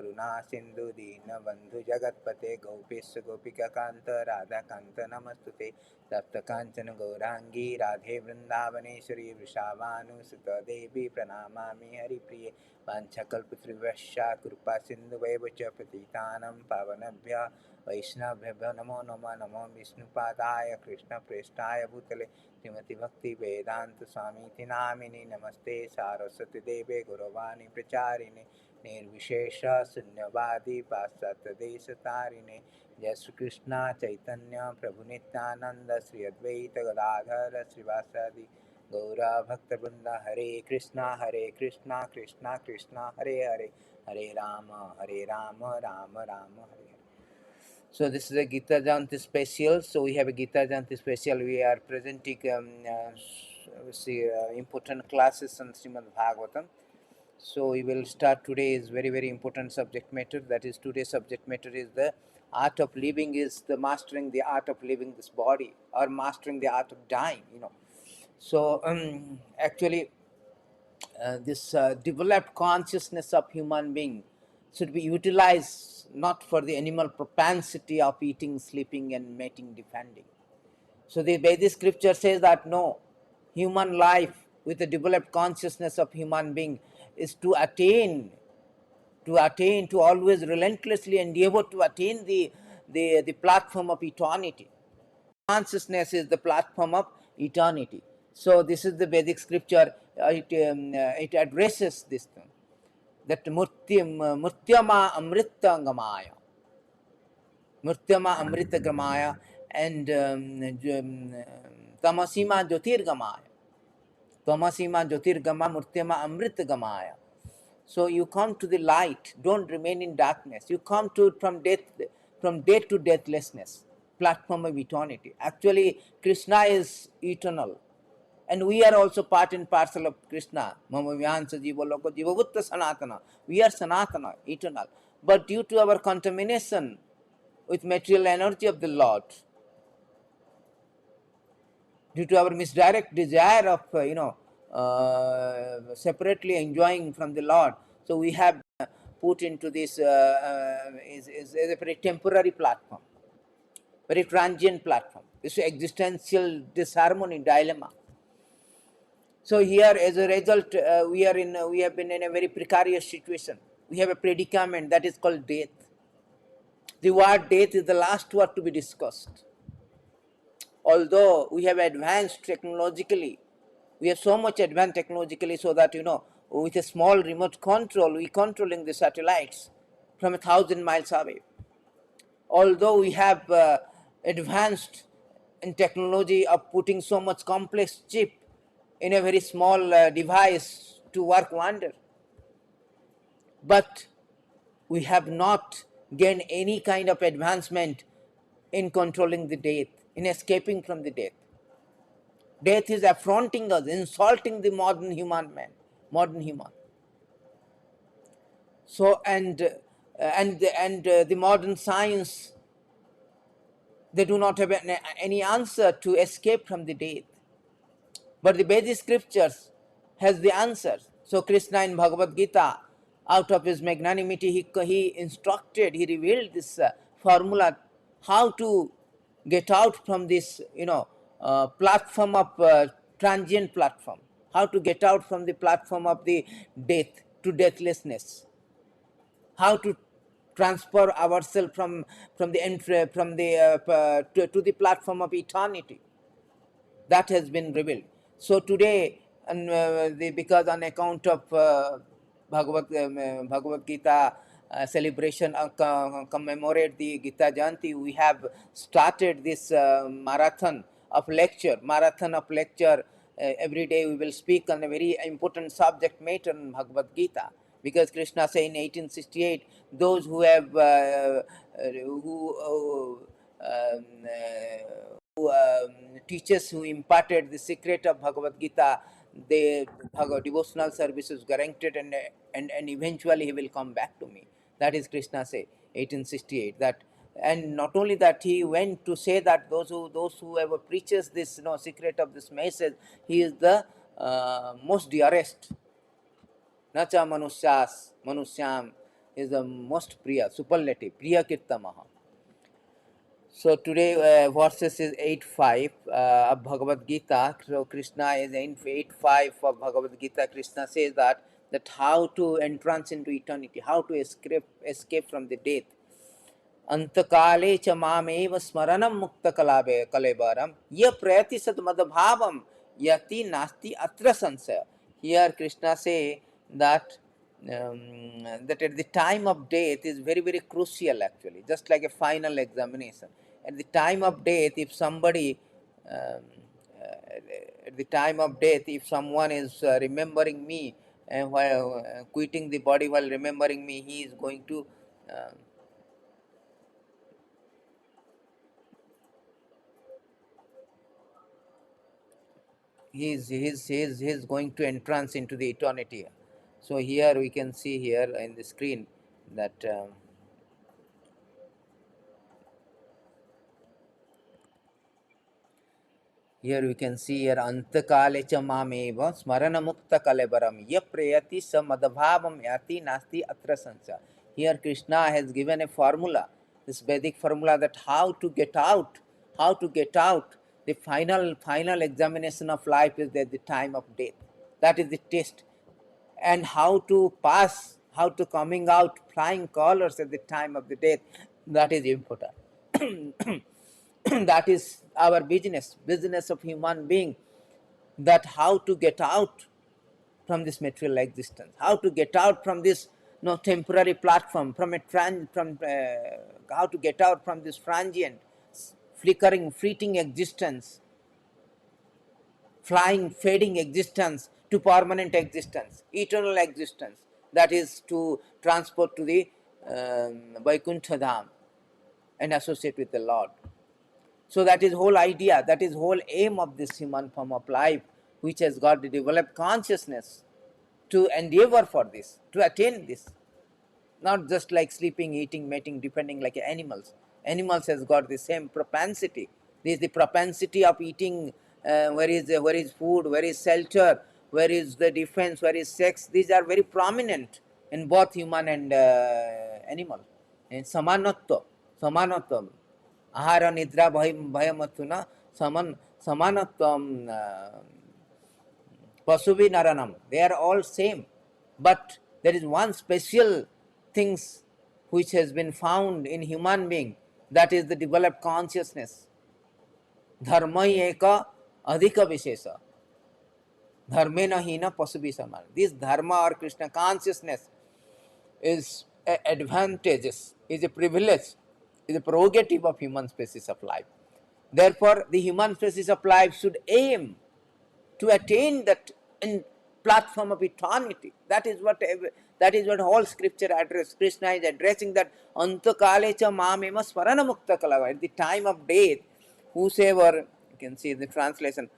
करुणा सिंधु दीन बंधु जगतपते गोपेश गोपिका कांत राधा कांत नमस्तुते तप्त कांचन गौरांगी राधे वृंदावनेश्वरी वृषावानुसुत देवी प्रणमामि हरिप्रिये वाञ्छाकल्पतरुभ्यश्च कृपा सिन्धुभैव च पतितानां पावनेभ्यः वैष्णवेभ्यो नमो नमः नमो विष्णुपादाय कृष्णप्रेष्ठाय भूतले श्रीमती भक्ति वेदांत स्वामी नामिने नमस्ते सारस्वती देवे गौरवाणी प्रचारिणे निर्विशेष शून्यवादी पाश्चात्य देश तारिणे जय श्री कृष्ण चैतन्य प्रभु नित्यानंद श्री अद्वैत गदाधर श्रीवासादि गौरा भक्तवृंद हरे कृष्णा कृष्णा कृष्णा हरे हरे हरे राम राम राम हरे. So this is a Gita Jayanti special. So we have a Gita Jayanti special. We are presenting important classes on Srimad Bhagavatam. So we will start today's very important subject matter. That is, today's subject matter is the art of living, is the mastering the art of living this body, or mastering the art of dying. So actually, this developed consciousness of human being should be utilized not for the animal propensity of eating, sleeping, and mating, defending. So the Vedic scripture says that no, human life with the developed consciousness of human being is to attain, to always relentlessly endeavor to attain the platform of eternity. Consciousness is the platform of eternity. So this is the Vedic scripture. It addresses this thing, that Murtyama Amrita Gamaya, Murtyama Amrita Gamaya, and Tamasima Jyotir Gamaya, Tamasima Jyotir Gama, Murtyama Amrita Gamaya. So you come to the light, don't remain in darkness. You come to from death to deathlessness, platform of eternity. Actually, Krishna is eternal, and we are also part and parcel of Krishna. Mama Vyansa Jiva Loko Jiva Bhutta Sanatana. We are Sanatana, eternal. But due to our contamination with material energy of the Lord, due to our misdirect desire of separately enjoying from the Lord, so we have put into this is a very temporary platform, very transient platform. This existential disharmony, dilemma. So here, as a result, we have been in a very precarious situation. We have a predicament that is called death. The word death is the last word to be discussed. Although we have advanced technologically, we have so much advanced technologically, so that with a small remote control, we controlling the satellites from 1,000 miles away. Although we have advanced in technology of putting so much complex chip in a very small device to work wonder, but we have not gained any kind of advancement in controlling the death, in escaping from the death. Death is affronting us, insulting the modern human man, modern human. So the modern science, they do not have any answer to escape from the death. But the Vedic scriptures has the answer. So Krishna in Bhagavad Gita, out of his magnanimity, he instructed, he revealed this formula, how to get out from this platform of transient platform, how to get out from the platform of the death to deathlessness, how to transfer ourselves from the to the platform of eternity. That has been revealed. So today, and because on account of Bhagavad Gita celebration, commemorate the Gita Jayanti, we have started this marathon of lecture. Every day we will speak on a very important subject matter in Bhagavad Gita. Because Krishna said in 1868, those who have teachers who imparted the secret of Bhagavad Gita, the devotional service is guaranteed, and eventually he will come back to me. That is Krishna say, 1868. That, and not only that, he went to say that those who ever preaches this secret of this message, he is the most dearest. Nacha manusyam is the most Priya, superlative, Priya Kirtamaha. So today verses is 8.5 of Bhagavad Gita. So Krishna is in 8.5 of Bhagavad Gita. Krishna says that how to entrance into eternity, how to escape from the death. अंतकाले च मामेव स्मरणं मुक्तकलेबरं य प्रयति सद्मद्भावं यति नास्ति अत्र संशय. Here Krishna say that that at the time of death is very very crucial, actually, just like a final examination. At the time of death, if somebody at the time of death, if someone is remembering me and while quitting the body while remembering me, he is going to he's going to entrance into the eternity. So here we can see here in the screen that here we can see here antakale cha mameva smarana mukta kalebaram ya prayati samadbhavam yati nasti atra sansa. Here Krishna has given a formula, this Vedic formula, that how to get out. The final examination of life is at the time of death. That is the test. And how to pass, how to coming out flying colors at the time of the death, that is important. That is our business of human being, that how to get out from this material existence, how to get out from this temporary platform, from how to get out from this transient, flickering, fleeting existence, flying, fading existence to permanent existence, eternal existence, that is to transport to the Vaikuntha Dham and associate with the Lord. So that is whole idea, that is whole aim of this human form of life, which has got to develop consciousness to endeavor for this, to attain this. Not just like sleeping, eating, mating, depending like animals. Animals has got the same propensity. This is the propensity of eating. Where is food? Where is shelter? Where is the defense? Where is sex? These are very prominent in both human and animal. And samanatvam. Ahara nidra bhayamatuna samanatvam pasuvi naranam. They are all same. But there is one special things which has been found in human being, that is the developed consciousness. Dharma eka adhika vishesa. Dharmena hina pasubi saman. This dharma or Krishna consciousness is advantageous, is a privilege, is a prerogative of human species of life. Therefore, the human species of life should aim to attain that in platform of eternity. That is what all scripture address. Krishna is addressing that antakale cha mamema swarana mukta kalava. At the time of death, whosoever, you can see the translation,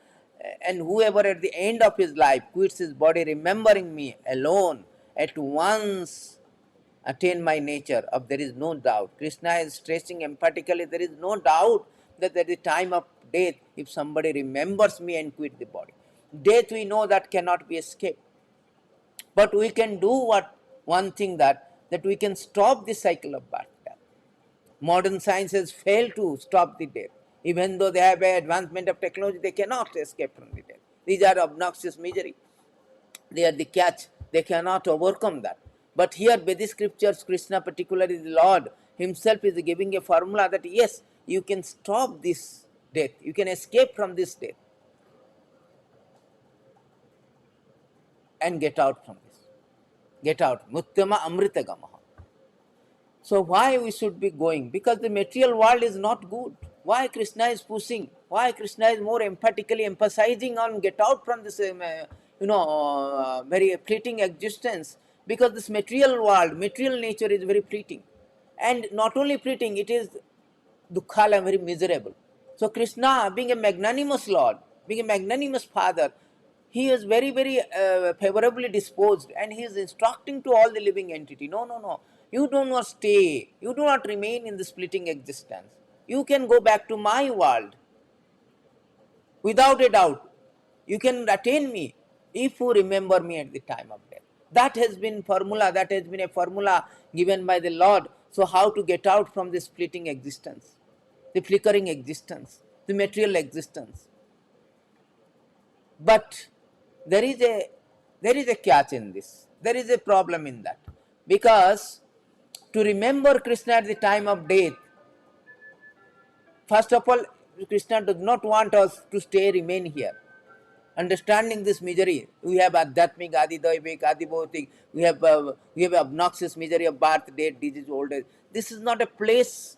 and whoever at the end of his life quits his body remembering me alone, at once attain my nature of there is no doubt. Krishna is stressing emphatically, there is no doubt that at the time of death, if somebody remembers me and quit the body, death we know that cannot be escaped. But we can do one thing, that we can stop the cycle of birth death. Modern science has failed to stop the death. Even though they have an advancement of technology, they cannot escape from the death. These are obnoxious misery. They are the catch. They cannot overcome that. But here, Vedic scriptures, Krishna, particularly the Lord Himself, is giving a formula that yes, you can stop this death. You can escape from this death and get out from this. Get out. Mutyama amritagamaha. So why we should be going? Because the material world is not good. Why Krishna is pushing? Why Krishna is more emphatically emphasizing on get out from this, very fleeting existence? Because this material world, material nature is very fleeting, and not only fleeting, it is dukkhala, very miserable. So Krishna, being a magnanimous Lord, being a magnanimous Father, he is very, very favorably disposed, and he is instructing to all the living entity. No, no, no. You do not stay. You do not remain in the splitting existence. You can go back to my world. Without a doubt, you can attain me if you remember me at the time of death. That has been formula, that has been a formula given by the Lord. So how to get out from this fleeting existence, the flickering existence, the material existence. But there is a catch in this. There is a problem in that. Because to remember Krishna at the time of death, first of all, Krishna does not want us to remain here. Understanding this misery, we have adhyatmic, adi daivik, adi bhautik, we have obnoxious misery of birth, death, disease, old age. This is not a place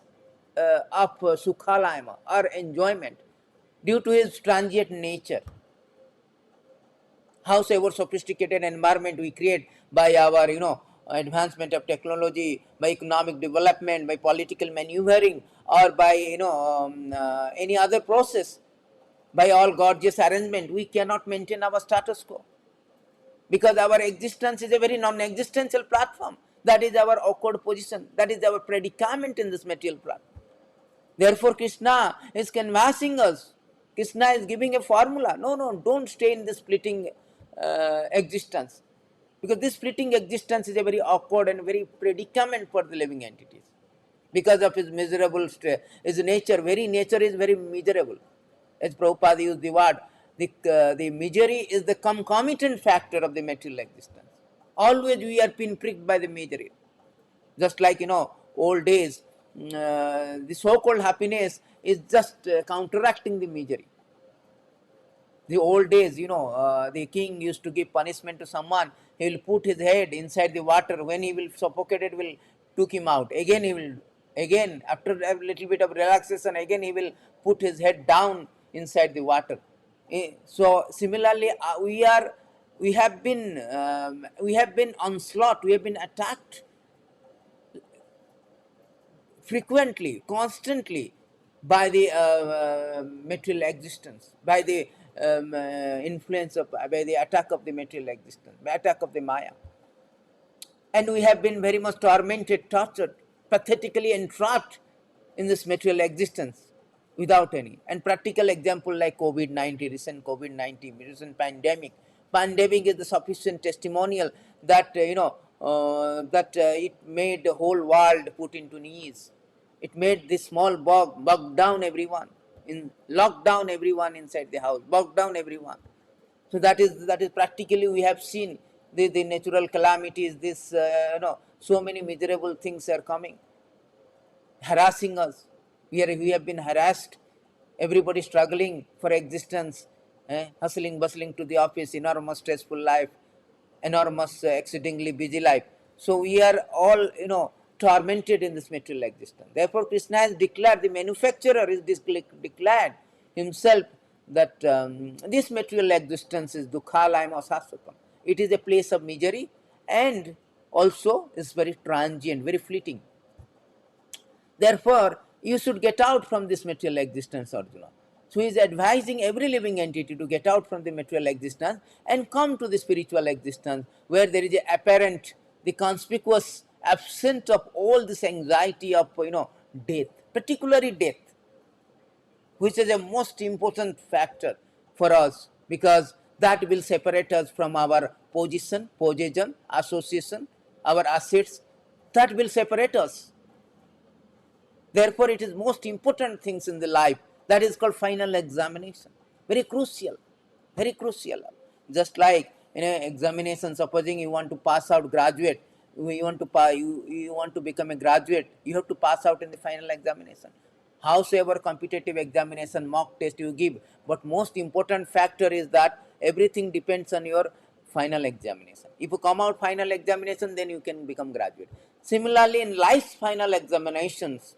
of sukhalayama or enjoyment due to his transient nature. Howsoever sophisticated environment we create by our advancement of technology, by economic development, by political maneuvering, or by any other process, by all gorgeous arrangement, we cannot maintain our status quo, because our existence is a very non-existential platform. That is our awkward position, that is our predicament in this material platform. Therefore Krishna is canvassing us, Krishna is giving a formula. No, don't stay in this fleeting existence, because this fleeting existence is a very awkward and very predicament for the living entities, because of his miserable his nature. Very nature is very miserable. As Prabhupada used the word, the misery is the concomitant factor of the material existence. Always we are being pricked by the misery. Just like old days, the so-called happiness is just counteracting the misery. The old days, the king used to give punishment to someone. He will put his head inside the water. When he will suffocate, it will took him out. Again he will, again after a little bit of relaxation, again he will put his head down inside the water. So similarly, we have been onslaught. We have been attacked frequently, constantly, by the material existence, by the influence of, by the attack of the material existence, by attack of the Maya. And we have been very much tormented, tortured, pathetically entrapped in this material existence without any. And practical example like COVID-19, recent COVID-19, recent pandemic. Pandemic is the sufficient testimonial that, it made the whole world put into knees. It made this small bog down everyone, lock down everyone inside the house, bog down everyone. So that is practically we have seen the natural calamities. This so many miserable things are coming, harassing us. We have been harassed. Everybody struggling for existence, hustling, bustling to the office, enormous stressful life, enormous exceedingly busy life. So we are all tormented in this material existence. Therefore Krishna has declared, the manufacturer is declared himself, that this material existence is dukhalayam asasvatam. It is a place of misery, and also is very transient, very fleeting. Therefore you should get out from this material existence, Arjuna. So he is advising every living entity to get out from the material existence and come to the spiritual existence, where there is a apparent, the conspicuous absence of all this anxiety of death, particularly death, which is a most important factor for us, because that will separate us from our position, association, our assets. That will separate us. Therefore it is most important things in the life. That is called final examination. Very crucial, very crucial. Just like examination, supposing you want to pass out, graduate, you want to become a graduate, you have to pass out in the final examination. Howsoever competitive examination, mock test you give, but most important factor is that everything depends on your final examination. If you come out final examination, then you can become graduate. Similarly, in life's final examinations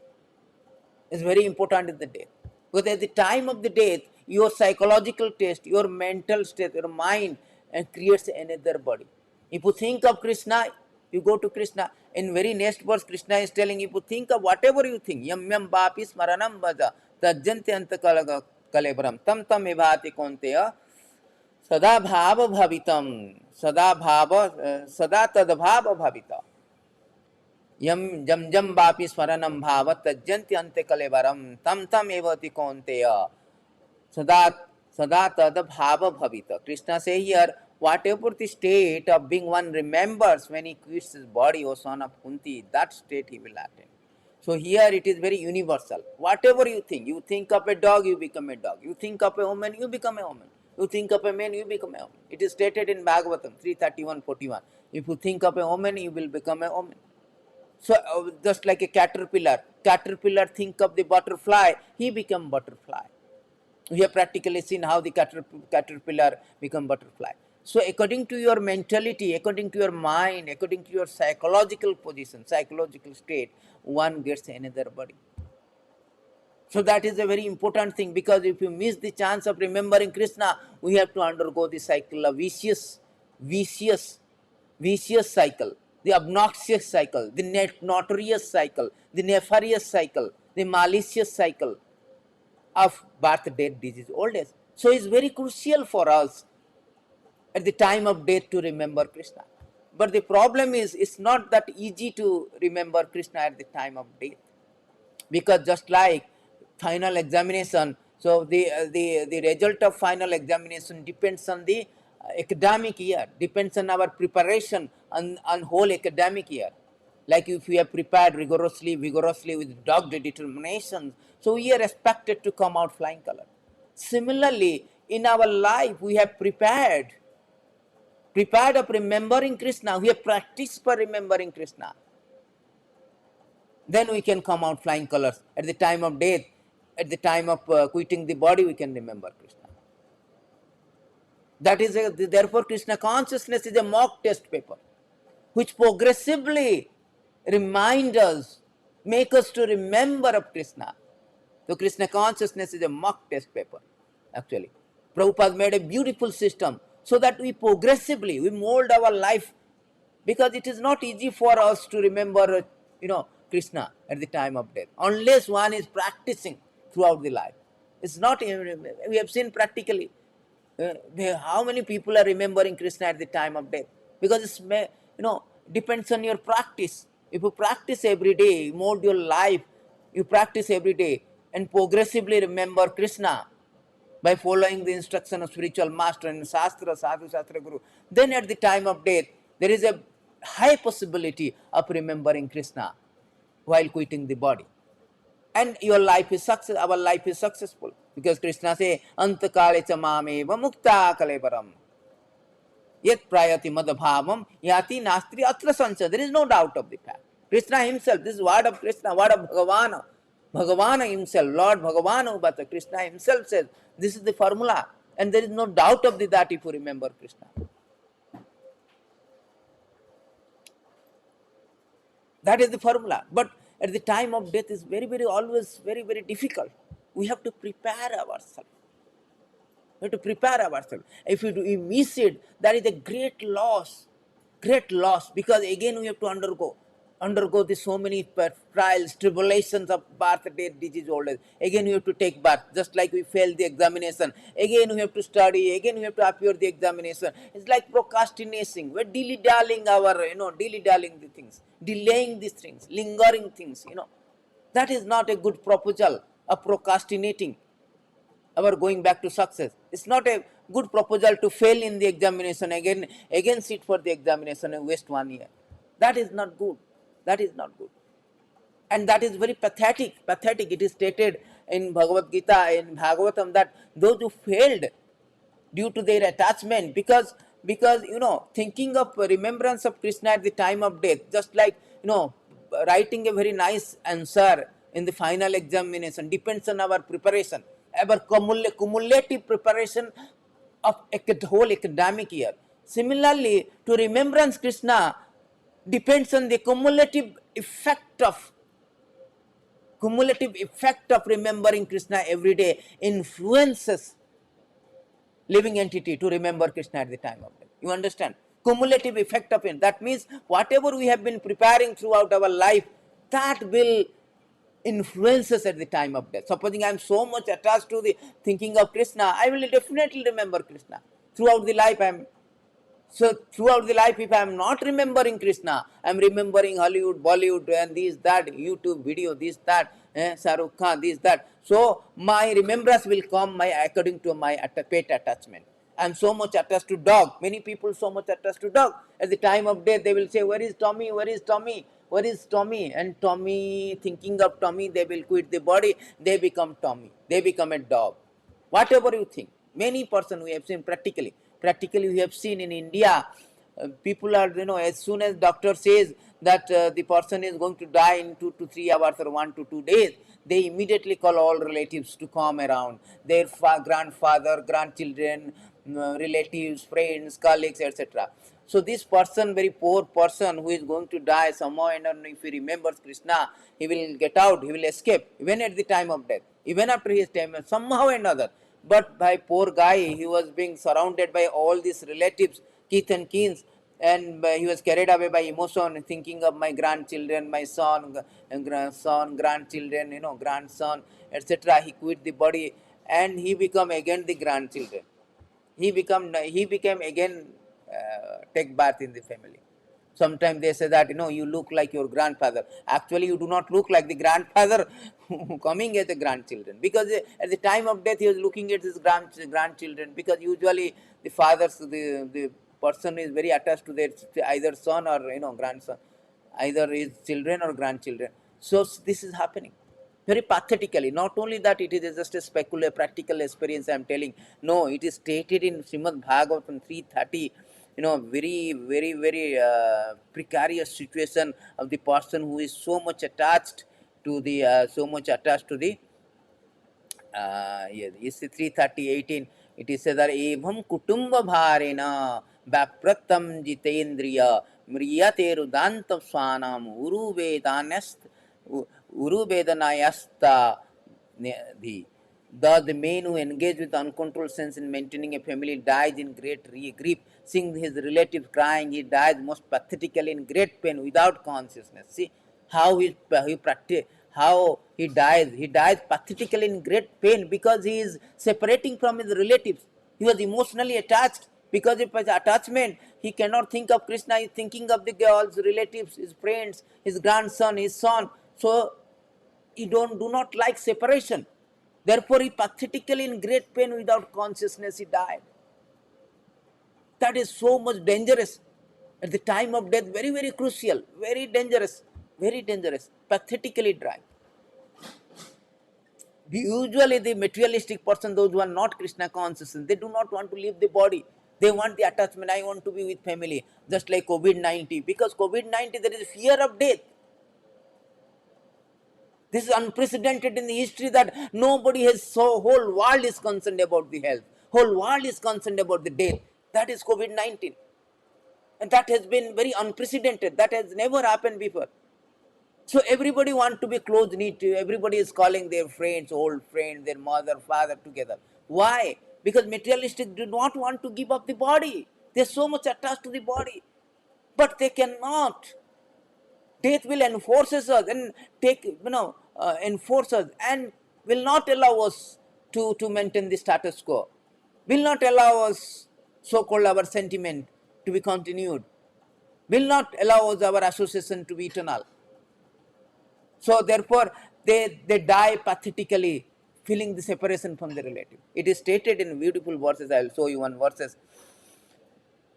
is very important in the death. Because at the time of the death, your psychological test, your mental state, your mind, and creates another body. If you think of Krishna, you go to Krishna. In very next verse, Krishna is telling, if you think of whatever you think, yam yam bapi smaranam bhaja, tajjante anta kalebram, tam tam evhati konteya, sada bhava bhavitam, sada tad bhava bhavita. यम जम जम बापी स्मरणम भाव तज्जन्ति अन्ते कलेवरम तम तम एवति कौन्तेय सदा सदा तद भाव भवित. Krishna say here, whatever the state of being one remembers when he quits his body, O son of Kunti, that state he will attain. So here it is very universal. Whatever you think of a dog, you become a dog. You think of a woman, you become a woman. You think of a man, you become a woman. It is stated in Bhagavatam 3:31-41. If you think of a woman, you will become a woman. So just like a caterpillar think of the butterfly, he become butterfly. We have practically seen how the caterpillar become butterfly. So according to your mentality, according to your mind, according to your psychological position, psychological state, one gets another body. So that is a very important thing, because if you miss the chance of remembering Krishna, we have to undergo the cycle of vicious, vicious cycle, the obnoxious cycle, the notorious cycle, the nefarious cycle, the malicious cycle of birth, death, disease, old age. So it's very crucial for us at the time of death to remember Krishna. But the problem is, it's not that easy to remember Krishna at the time of death, because just like final examination, so the result of final examination depends on the academic year, depends on our preparation on whole academic year. Like if we have prepared vigorously with dogged determination, so we are expected to come out flying color. Similarly, in our life, we have prepared of remembering Krishna, we have practiced for remembering Krishna. Then we can come out flying colors. At the time of death, at the time of quitting the body, we can remember Krishna. That is therefore Krishna consciousness is a mock test paper, which progressively remind us, make us to remember of Krishna. So Krishna consciousness is a mock test paper, actually. Prabhupada made a beautiful system so that we progressively, we mold our life, because it is not easy for us to remember, Krishna at the time of death, unless one is practicing throughout the life. It's not, we have seen practically, how many people are remembering Krishna at the time of death, because it's, depends on your practice. If you practice every day, you mold your life, you practice every day and progressively remember Krishna by following the instruction of spiritual master and Shastra, Sadhu, Shastra, Guru, then at the time of death, there is a high possibility of remembering Krishna while quitting the body. And your life is success, our life is successful. Because Krishna says, Antakale chamameva mukta kalevaram. Yet prayati madhabhavam yati nastri atra sancha. There is no doubt of the fact. Krishna himself, this is word of Krishna, word of Bhagavana. Bhagavana himself, Lord Bhagavana Ubhata, Krishna himself says, this is the formula. And there is no doubt of that if you remember Krishna. That is the formula. But at the time of death is always very difficult. We have to prepare ourselves. We have to prepare ourselves. If we miss it, that is a great loss. Great loss, because again we have to undergo the so many trials, tribulations of birth, death, disease, old age. Again we have to take birth, just like we failed the examination. Again we have to study, again we have to appear the examination. It's like procrastinating. We're dilly-dallying dilly-dallying the things, delaying these things, lingering things, That is not a good proposal of procrastinating our going back to success. It's not a good proposal to fail in the examination, again sit for the examination and waste 1 year. That is not good. That is not good. And that is very pathetic. It is stated in Bhagavad Gita, in Bhagavatam, that those who failed due to their attachment, because thinking of remembrance of Krishna at the time of death, just like writing a very nice answer in the final examination depends on our preparation, our cumulative preparation of a whole academic year. Similarly, to remembrance Krishna depends on the cumulative effect of remembering Krishna every day influences living entity to remember Krishna at the time of death. You understand? Cumulative effect of it. That means whatever we have been preparing throughout our life, that will influence us at the time of death. Supposing I am so much attached to the thinking of Krishna, I will definitely remember Krishna. Throughout the life, if I am not remembering Krishna, I am remembering Hollywood, Bollywood, and this, that, YouTube video, this, that, Shahrukh Khan, this, that. So my remembrance will come according to my pet attachment. I'm so much attached to dog. Many people so much attached to dog. At the time of death, they will say, "Where is Tommy? Where is Tommy? Where is Tommy?" And Tommy, thinking of Tommy, they will quit the body. They become Tommy. They become a dog. Whatever you think. Many person we have seen practically. Practically, we have seen in India, people are, as soon as doctor says that the person is going to die in 2 to 3 hours or 1 to 2 days, they immediately call all relatives to come around, their grandfather, grandchildren, relatives, friends, colleagues, etc. So this person, very poor person who is going to die somehow, and if he remembers Krishna, he will get out, he will escape, even at the time of death, even after his time, somehow or another. But by poor guy, he was being surrounded by all these relatives, kith and kins, and he was carried away by emotion, thinking of my grandchildren, my son, grandchildren, grandson, etc. He quit the body, and he become again the grandchildren. He became again take birth in the family. Sometimes they say that, you look like your grandfather. Actually, you do not look like the grandfather coming as a grandchildren, because at the time of death he was looking at his grandchildren, because usually the fathers, the person is very attached to their either son or grandson, either his children or grandchildren. So this is happening very pathetically. Not only that, it is just a speculative practical experience I am telling. No, it is stated in Srimad Bhagavatam 330, very, very, very precarious situation of the person who is so much attached to the yeah, it's 330:18. It is said that evam kutumba bharena vapratam jitendriya mriyate rudantam swanam uruvedanayasta the. Thus, the man who engaged with uncontrolled sense in maintaining a family dies in great grief, seeing his relatives crying. He dies most pathetically in great pain without consciousness. See how he practice, how he dies. He dies pathetically in great pain because he is separating from his relatives. He was emotionally attached. Because of his attachment, he cannot think of Krishna. He is thinking of the girls, relatives, his friends, his grandson, his son. So he do not like separation. Therefore, he pathetically in great pain without consciousness he died. That is so much dangerous. At the time of death, very, very crucial, very dangerous, pathetically dry. Usually the materialistic person, those who are not Krishna conscious, they do not want to leave the body. They want the attachment. I want to be with family. Just like COVID-19. Because COVID-19, there is fear of death. This is unprecedented in the history that nobody has, so whole world is concerned about the health. Whole world is concerned about the death. That is COVID-19. And that has been very unprecedented. That has never happened before. So everybody wants to be close knit. Everybody is calling their friends, old friends, their mother, father together. Why? Because materialistic do not want to give up the body. They are so much attached to the body. But they cannot. Death will enforce us and enforce us, and will not allow us to maintain the status quo. Will not allow us, so-called our sentiment, to be continued. Will not allow us our association to be eternal. So therefore, they die pathetically, feeling the separation from the relative. It is stated in beautiful verses. I will show you one verses.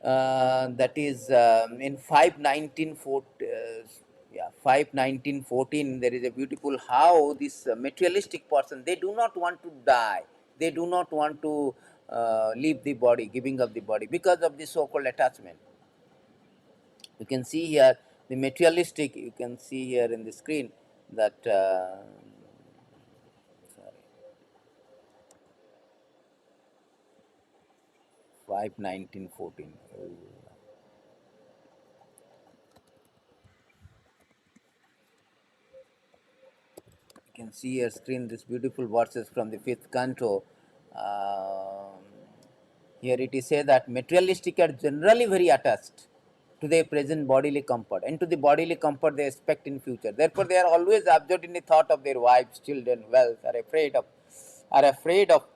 That is in 5:19:14. There is a beautiful how this materialistic person, they do not want to die. They do not want to leave the body, giving up the body because of the so-called attachment. You can see here the materialistic. You can see here in the screen that. Sorry. 5:19:14. You can see your screen this beautiful verses from the fifth canto. Here it is said that materialistic are generally very attached to their present bodily comfort, and to the bodily comfort they expect in future. Therefore, they are always absorbed in the thought of their wives, children, wealth, are afraid of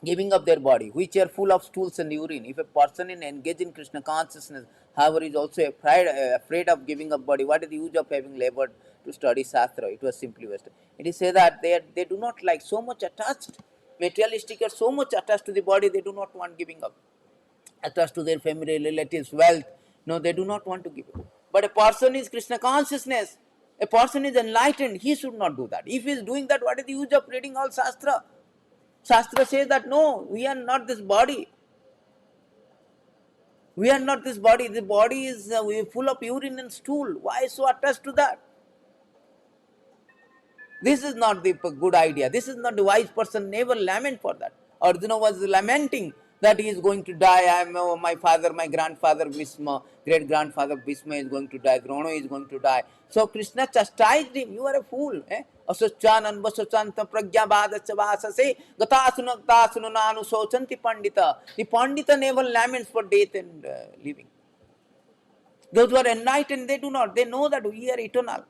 giving up their body, which are full of stools and urine. If a person is engaged in Krishna consciousness, however, is also afraid of giving up body, what is the use of having labored to study Shastra? It was simply wasted. It is said that they do not like so much attached. Materialistic are so much attached to the body, they do not want giving up. Attached to their family, relatives, wealth. No, they do not want to give up. But a person is Krishna consciousness. A person is enlightened. He should not do that. If he is doing that, what is the use of reading all Shastra? Shastra says that no, we are not this body. We are not this body. The body is full of urine and stool. Why so attached to that? This is not the good idea. This is not the wise person. Never lament for that. Arjuna was lamenting that he is going to die. I am my father, my grandfather Bhishma, great grandfather Bhishma is going to die. Drona is going to die. So Krishna chastised him. You are a fool. Asochan anvasocanta pragya badachavasase gatasunakta sunananu sochanti pandita. The pandita never laments for death and living. Those who are enlightened, they do not. They know that we are eternal.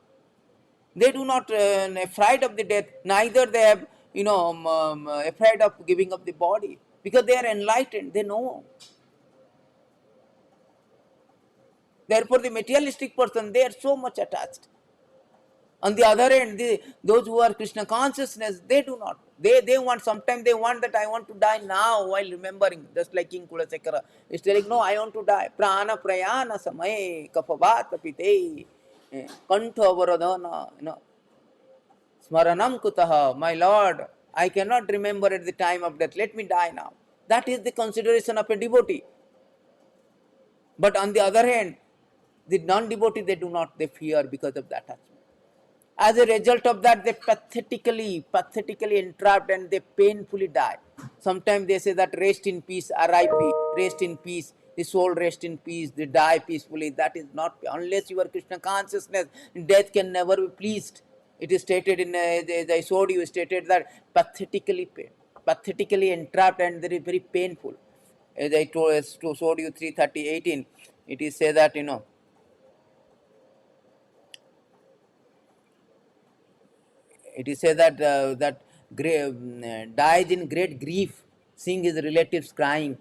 They do not afraid of the death. Neither they have, afraid of giving up the body, because they are enlightened. They know. Therefore, the materialistic person, they are so much attached. On the other hand, those who are Krishna consciousness, they do not. They want, sometimes they want that I want to die now while remembering, just like King Kulasekara is telling, no, I want to die. Prana prayana samaye kapavata pite kantha avaradhana, Smaranam kutaha, my Lord, I cannot remember at the time of death, let me die now. That is the consideration of a devotee. But on the other hand, the non-devotee, they do not, they fear because of the attachment. As a result of that, they pathetically entrapped and they painfully die. Sometimes they say that rest in peace, RIP, rest in peace, the soul rest in peace, they die peacefully. That is not, unless you are Krishna consciousness, death can never be pleased. It is stated in, as I showed you, stated that pathetically entrapped and very, very painful. As I showed you 3:30:18, it is said that, it is said that dies in great grief, seeing his relatives crying,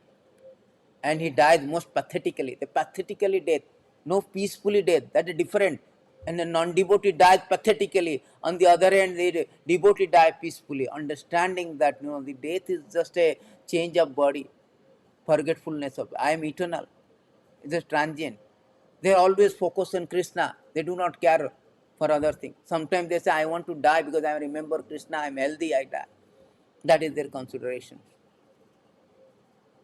and he dies most pathetically. The pathetically death, no peacefully death. That is different. And the non-devotee dies pathetically. On the other hand, the devotee dies peacefully, understanding that the death is just a change of body, forgetfulness of I am eternal. It is transient. They always focus on Krishna. They do not care for other things. Sometimes they say, I want to die because I remember Krishna, I am healthy, I die. That is their consideration.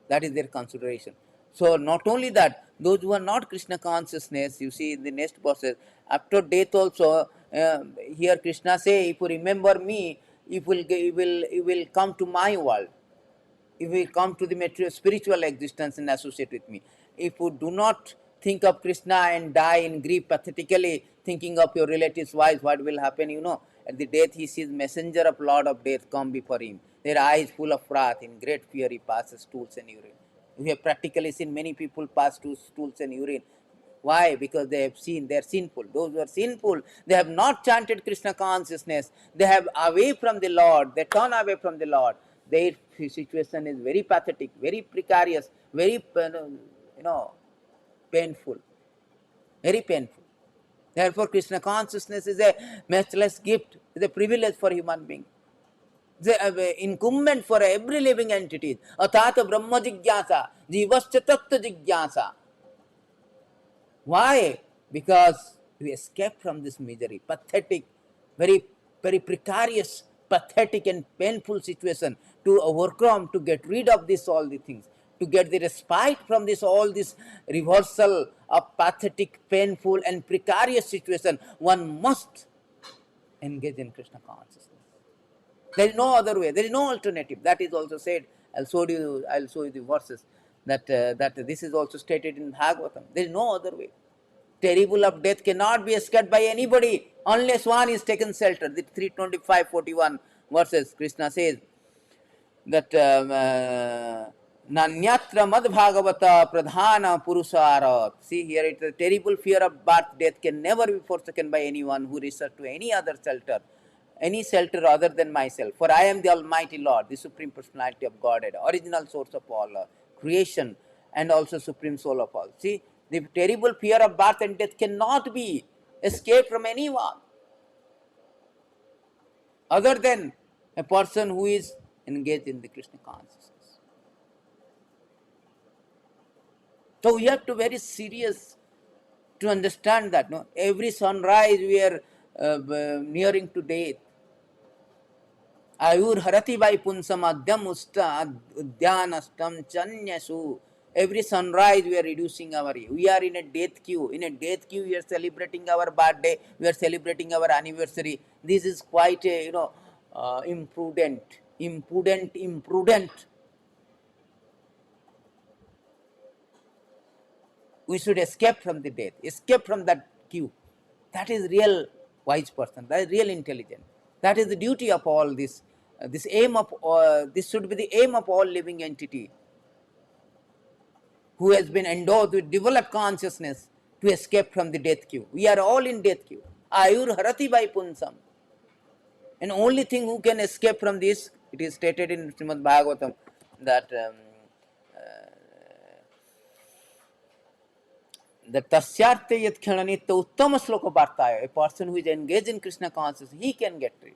That is their consideration. So not only that, those who are not Krishna consciousness, you see in the next verses, after death also, here Krishna say, if you remember me, you will come to my world. If you come to the material, spiritual existence and associate with me. If you do not think of Krishna and die in grief pathetically, thinking of your relatives' wives, what will happen, At the death he sees messenger of Lord of death come before him. Their eyes full of wrath, in great fear he passes stools and urine. We have practically seen many people pass to stools and urine. Why? Because they have seen, they are sinful. Those who are sinful, they have not chanted Krishna consciousness. They have away from the Lord. They turn away from the Lord. Their situation is very pathetic, very precarious, very, painful. Very painful. Therefore, Krishna consciousness is a matchless gift, is a privilege for human being. The incumbent for every living entity. Atata Brahma Jigyasa, Jivascha Tattva Jigyasa. Why? Because we escape from this misery, pathetic, very, very precarious, pathetic and painful situation, to overcome, to get rid of this, all the things, to get the respite from this, all this reversal of pathetic, painful and precarious situation. One must engage in Krishna consciousness. There is no other way. There is no alternative. That is also said. I'll show you the verses. That this is also stated in Bhagavatam. There is no other way. Terrible of death cannot be escaped by anybody unless one is taken shelter. The 3:25:41 verses, Krishna says that Nanyatra Mad Bhagavata Pradhana Purusharat. See here, it's a terrible fear of birth, death can never be forsaken by anyone who resorts to any other shelter. Any shelter other than myself. For I am the Almighty Lord, the Supreme Personality of Godhead, original source of all creation, and also Supreme Soul of all. See, the terrible fear of birth and death cannot be escaped from anyone other than a person who is engage in the Krishna consciousness. So we have to very serious to understand that, no, every sunrise we are nearing to death. Ayur harati vai punsam adyam usta udyanastam chanyasu. Every sunrise we are reducing our, we are in a death queue. In a death queue we are celebrating our birthday, we are celebrating our anniversary. This is quite a, imprudent. We should escape from the death, escape from that queue. That is real wise person, that is real intelligent. That is the duty of all this. This aim of this should be the aim of all living entity who has been endowed with developed consciousness to escape from the death queue. We are all in death queue. Ayur harati vai punsam. And only thing who can escape from this, it is stated in Srimad Bhagavatam that the tasyarthe yat khananitya uttama sloka vartaya, a person who is engaged in Krishna consciousness, he can get rid.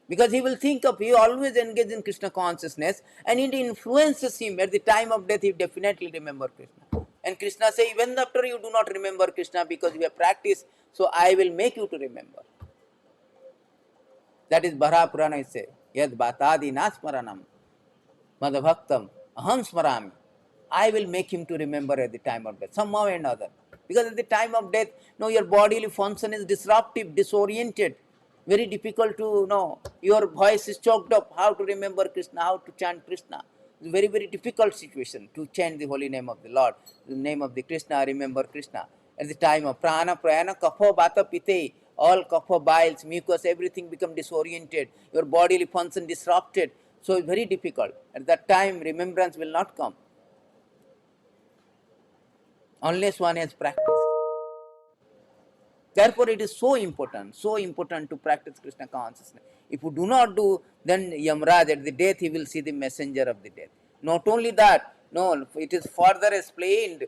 Because he will think of, he always engaged in Krishna consciousness and it influences him. At the time of death, he definitely remember Krishna. And Krishna say, even after you do not remember Krishna because you have practiced, so I will make you to remember. That is Bhara Purana is say, Yad Bhatadi Nasmaranam Madhavaktam Aham Smarami. I will make him to remember at the time of death, somehow or another. Because at the time of death, your bodily function is disruptive, disoriented, very difficult to know. Your voice is choked up. How to remember Krishna? How to chant Krishna? It's a very, very difficult situation to chant the holy name of the Lord, the name of the Krishna. Remember Krishna at the time of prana, prayana, kapha, vata, pite. All kapha, biles, mucus, everything become disoriented. Your bodily function disrupted. So it's very difficult. At that time, remembrance will not come unless one has practiced. Therefore, it is so important to practice Krishna consciousness. If you do not do, then Yamraj at the death, he will see the messenger of the death. Not only that, no, it is further explained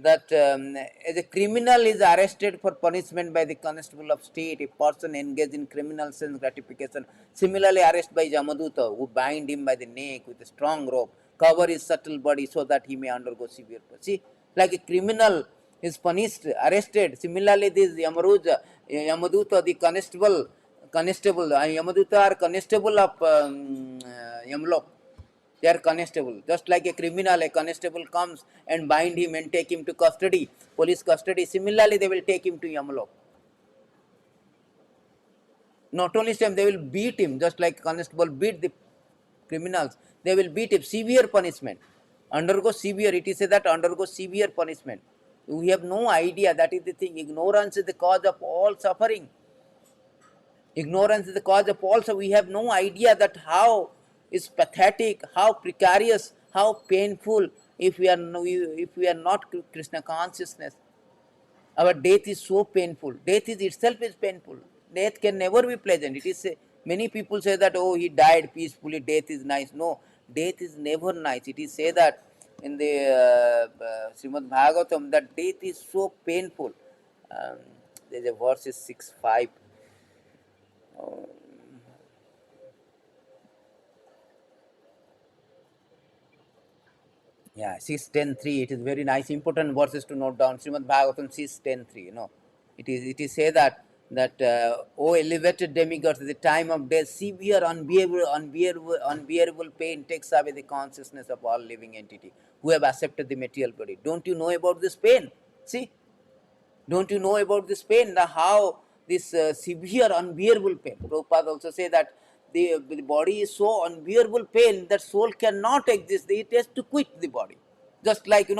that as a criminal is arrested for punishment by the constable of state, a person engaged in criminal sense gratification, similarly arrested by Jamaduta, who bind him by the neck with a strong rope, cover his subtle body so that he may undergo severe punishment. See, like a criminal is punished, arrested. Similarly, this Yamaduta, the constable, Yamaduta are constable of Yamlok. They are constable. Just like a criminal, a constable comes and bind him and take him to custody, police custody. Similarly, they will take him to Yamalok. Not only same, they will beat him, just like constable beat the criminals. They will beat him, severe punishment. Undergo severe, it is said that undergo severe punishment. We have no idea, that is the thing. Ignorance is the cause of all suffering. Ignorance is the cause of all, so we have no idea that how is pathetic, how precarious, how painful if we are not Krishna consciousness. Our death is so painful. Death is itself is painful. Death can never be pleasant. It is many people say that, oh, he died peacefully, death is nice. No, death is never nice. It is say that in the Srimad Bhagavatam that death is so painful. There is a verse is 6:5. Yeah, 6:10:3. It is very nice, important verses to note down. Srimad Bhagavatam 6:10:3. It is say that O elevated demigods, at the time of death, severe, unbearable pain takes away the consciousness of all living entity who have accepted the material body. Don't you know about this pain? See, don't you know about this pain? How this severe, unbearable pain. Prabhupada also say that the body is so unbearable pain that soul cannot exist. It has to quit the body. Just like,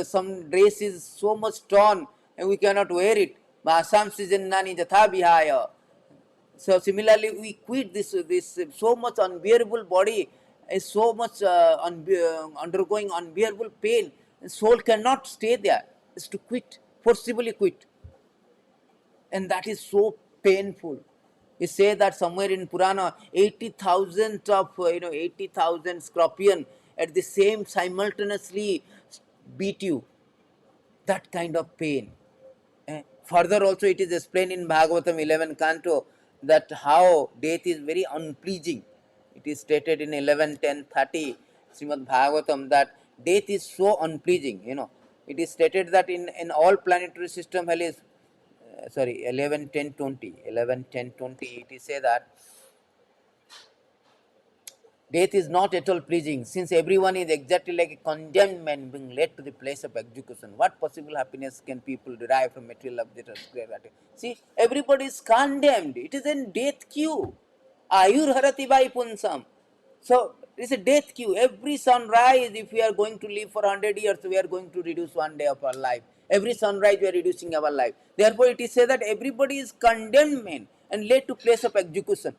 some dress is so much torn and we cannot wear it. Masam nani jatha vihaya. So similarly, we quit this so much unbearable body is so much undergoing unbearable pain. Soul cannot stay there. It's to quit, forcibly quit, and that is so painful. We say that somewhere in Purana, 80,000 of 80,000 scorpion at the same simultaneously beat you. That kind of pain. Further also it is explained in Bhagavatam 11 canto that how death is very unpleasing. It is stated in 11:10:30 Srimad Bhagavatam that death is so unpleasing. It is stated that in all planetary system, hell is sorry 11:10:20 11:10:20. It is say that death is not at all pleasing, since everyone is exactly like a condemned man being led to the place of execution. What possible happiness can people derive from material objects? See, everybody is condemned. It is in death queue. Ayur harati vai punsam. So, it is a death queue. Every sunrise, if we are going to live for 100 years, we are going to reduce one day of our life. Every sunrise, we are reducing our life. Therefore, it is said that everybody is condemned man and led to place of execution.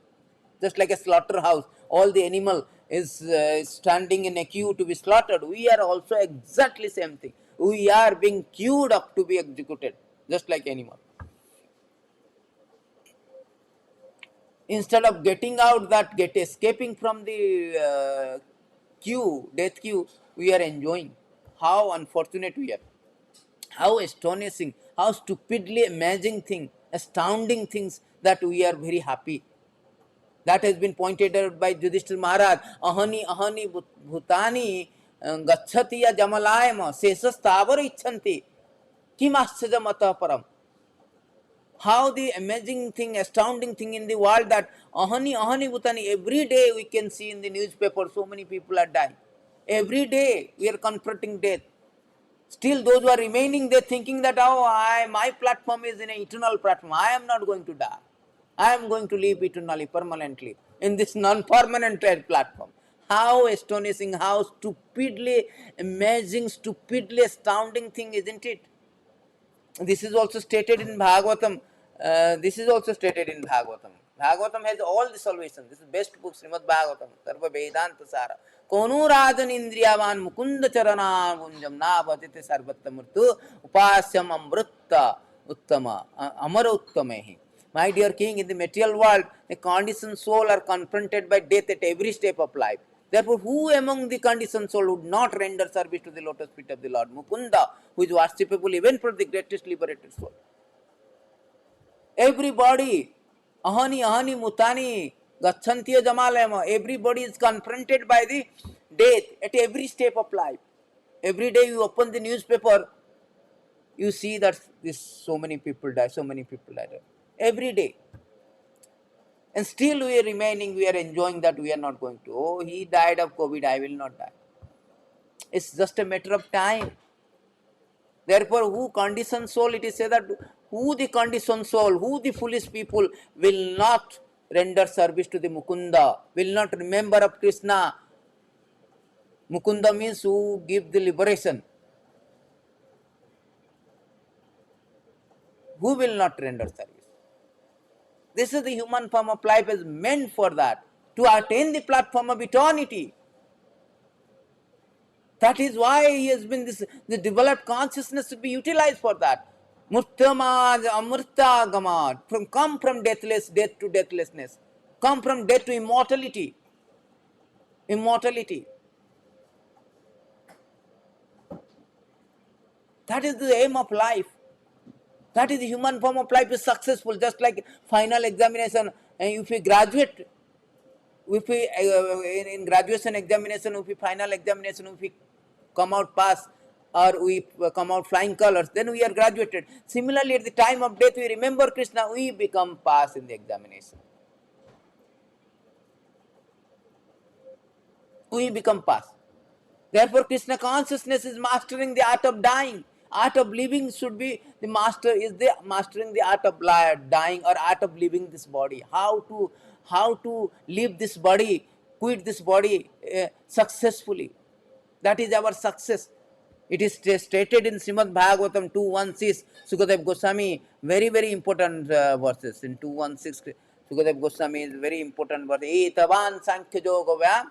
Just like a slaughterhouse, all the animal is standing in a queue to be slaughtered. We are also exactly same thing. We are being queued up to be executed, just like animal. Instead of getting out, escaping from the queue, death queue, we are enjoying. How unfortunate we are. How astonishing, how stupidly amazing thing, astounding things that we are very happy. That has been pointed out by Yudhishthir Maharaj. Ahani ahani bhutani gacchati ya jamalayama sesas tavar icchanti kim aschajam atah param. How the amazing thing, astounding thing in the world that ahani ahani bhutani, every day we can see in the newspaper so many people are dying. Every day we are confronting death. Still those who are remaining, they are thinking that my platform is in an eternal platform. I am not going to die. I am going to live eternally, permanently in this non-permanent platform. How astonishing, how stupidly amazing, stupidly astounding thing, isn't it? This is also stated in Bhagavatam. Bhagavatam has all the salvation. This is best book, Srimad Bhagavatam, Sarva Vedanta Sara. Konu Rajan Indriyavan Mukunda Charana Gunjam Nabhatite Sarvatta Murtu Upasyam Amrutta Uttama Amara Uttamehi. My dear king, in the material world, the conditioned soul are confronted by death at every step of life. Therefore, who among the conditioned soul would not render service to the lotus feet of the Lord? Mukunda, who is worshipable even for the greatest liberated soul. Everybody, ahani ahani mutani, gachantiya jamalayama, everybody is confronted by the death at every step of life. Every day you open the newspaper, you see that so many people die, so many people die. Every day. And still we are remaining, we are enjoying that we are not going to. Oh, he died of COVID, I will not die. It's just a matter of time. Therefore, who conditioned soul, it is said that who the conditioned soul, who the foolish people will not render service to the Mukunda, will not remember of Krishna. Mukunda means who give the liberation. Who will not render service? This is the human form of life is meant for that, to attain the platform of eternity. That is why he has been the developed consciousness to be utilized for that. Murtamad, amurta gamad, come from death to deathlessness, come from death to immortality. Immortality. That is the aim of life. That is the human form of life is successful, just like final examination. And if we graduate, if we in graduation examination, if we final examination, if we come out pass or we come out flying colors, then we are graduated. Similarly, at the time of death, we remember Krishna, we become pass in the examination. We become pass. Therefore, Krishna consciousness is mastering the art of dying. Art of living should be the master, is the mastering the art of dying or art of living this body. How to live this body, quit this body successfully. That is our success. It is stated in Srimad Bhagavatam 2:16. Sukadeva Goswami, very very important verses in 2:16. Sukadeva Goswami is very important verse. Etavan Sankhya Yoga Vyam.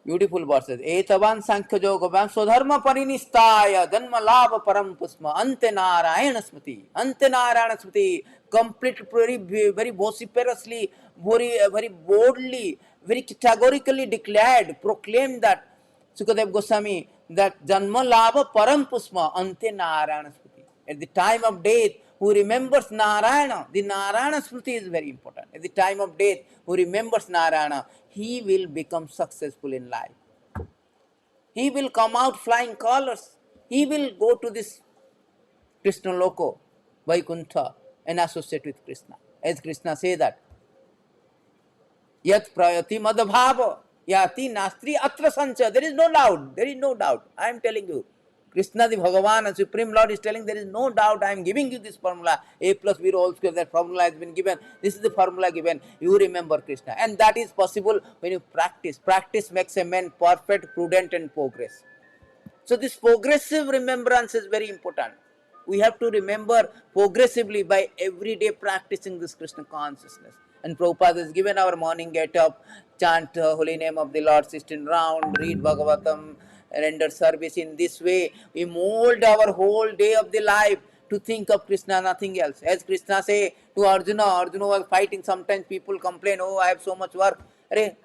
Beautiful verses. Etavan Sankhya Yoga Vyam Swadharma Parinistaya Janma Labha Param Pusma Ante Narayana Smriti. Ante Narayana Smriti. Complete very vociferously, very boldly, very categorically declared, proclaimed that Sukadeva Goswami that Janma Labha Param Pusma Ante Narayana Smriti. At the time of death, who remembers Narayana, the Narayana Smriti is very important. At the time of death, who remembers Narayana, he will become successful in life. He will come out flying colors. He will go to this Krishna Loko, Vaikuntha, and associate with Krishna. As Krishna says that, Yat prayati madhabhava yati nastri atra sancha. There is no doubt. There is no doubt. I am telling you. Krishna the Bhagavan, Supreme Lord, is telling there is no doubt. I am giving you this formula. A plus B whole square. That formula has been given. This is the formula given. You remember Krishna. And that is possible when you practice. Practice makes a man perfect, prudent, and progress. So this progressive remembrance is very important. We have to remember progressively by every day practicing this Krishna consciousness. And Prabhupada has given our morning get up, chant holy name of the Lord 16 round, read Bhagavatam, render service. In this way, we mold our whole day of the life to think of Krishna, nothing else. As Krishna say to Arjuna, Arjuna was fighting. Sometimes people complain, oh, I have so much work.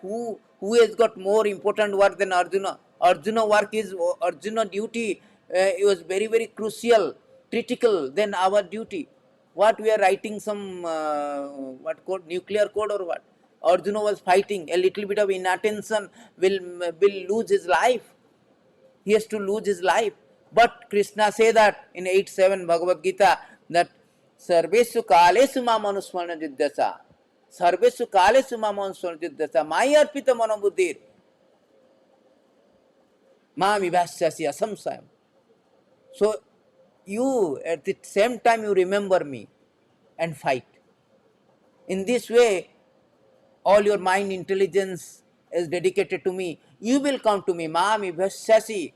Who has got more important work than Arjuna? Arjuna work is Arjuna duty. It was very very crucial, critical than our duty. What we are writing some what code, nuclear code or what? Arjuna was fighting. A little bit of inattention will lose his life. He has to lose his life. But Krishna say that in 8.7 Bhagavad Gita that Sarvesu Kalesu Mamanusmana Jiddasa. Sarvesu Kalesu Mamanusmana Jiddasa. Maya Arpita Manobuddhir. Mami Vasyasi Asamsayam. So you at the same time you remember me and fight. In this way, all your mind intelligence is dedicated to me. You will come to me. Mami Vasyasi.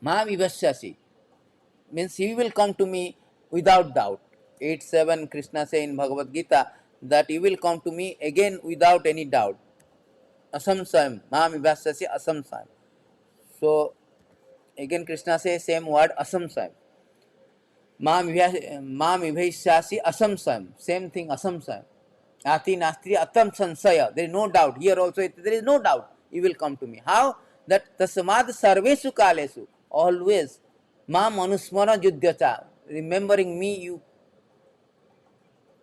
Mami Vasyasi. Means he will come to me without doubt. 8.7 Krishna say in Bhagavad Gita that he will come to me again without any doubt. Asamsayam. Mami Vasyasi Asamsayam. So again Krishna says same word asamsayam. Mam vibhaishyasi asamsayam. Same thing asamsayam. Ati nastri atam sansaya. There is no doubt. Here also there is no doubt. You will come to me. How? That tasmad sarvesu kalesu. Always. Mam anusmara judyata. Remembering me,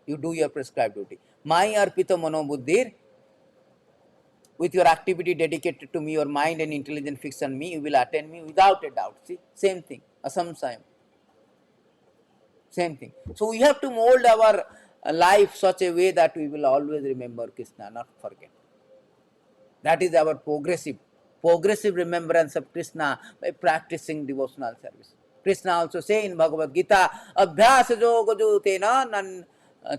you do your prescribed duty. Mai arpita manobuddhir. With your activity dedicated to me, your mind and intelligence fixed on me, you will attain me without a doubt. See, same thing, asamsayam. Same thing. So we have to mold our life such a way that we will always remember Krishna, not forget. That is our progressive remembrance of Krishna by practicing devotional service. Krishna also say in Bhagavad Gita, Abhyasa yoga jutena nan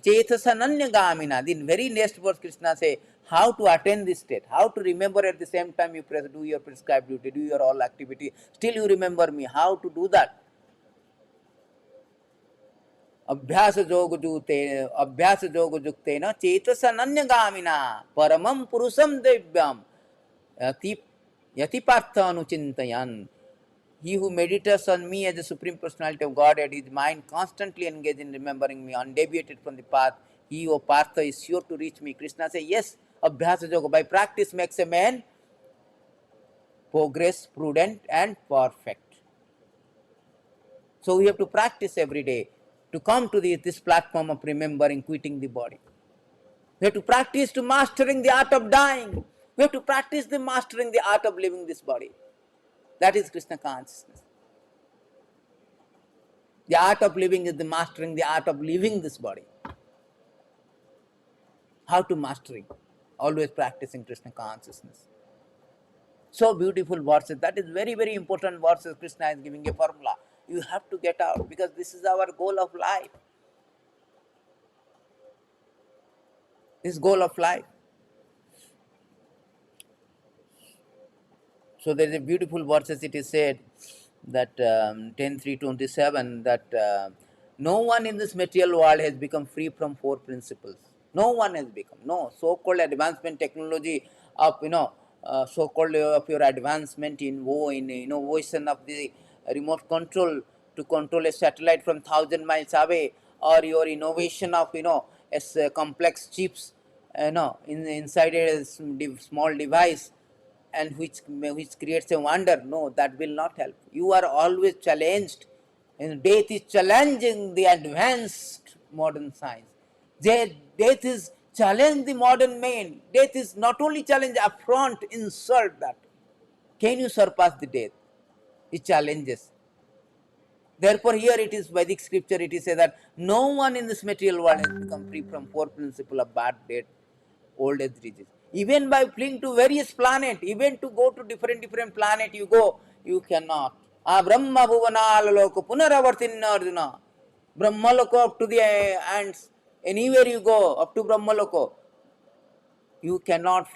chetasa nanya. The very next verse Krishna say, how to attain this state, how to remember at the same time you do your prescribed duty, do your all activity, still you remember me, how to do that? अभ्यास जोग जुक्तेन चेतस नन्यगामिना परमं पुरुषं दिव्यं यति Partha अनुचिंतयन्. He who meditates on me as the Supreme Personality of Godhead, his mind constantly engaged in remembering me, undeviated from the path, he, O Partha, is sure to reach me. Krishna says, yes, Abhyasa Yoga, by practice makes a man progress, prudent and perfect. So we have to practice every day to come to this platform of remembering, quitting the body. We have to practice to mastering the art of dying. We have to practice the mastering the art of leaving this body. That is Krishna consciousness. The art of living is the mastering the art of leaving this body. How to mastering? Always practicing Krishna consciousness. So beautiful verses. That is very, very important verses. Krishna is giving a formula. You have to get out because this is our goal of life. This goal of life. So there is a beautiful verses. It is said that 10.3.27 that no one in this material world has become free from four principles. No one has become. No so-called advancement technology of so-called of your advancement in innovation of the remote control to control a satellite from 1,000 miles away, or your innovation of as complex chips inside a small device and which creates a wonder. No, that will not help. You are always challenged And death is challenging the advanced modern science. Death is challenge the modern man. Death is not only challenge, affront, insult that. Can you surpass the death? It challenges. Therefore, here it is Vedic scripture, it is said that no one in this material world has become free from four principles of birth, death, old age, disease. Even by fleeing to various planets, even to go to different planet you go, you cannot. Brahma bhuvanalaloka punaravartinna arjuna. Brahma loko up to the ants. Anywhere you go, up to Brahma loko, you cannot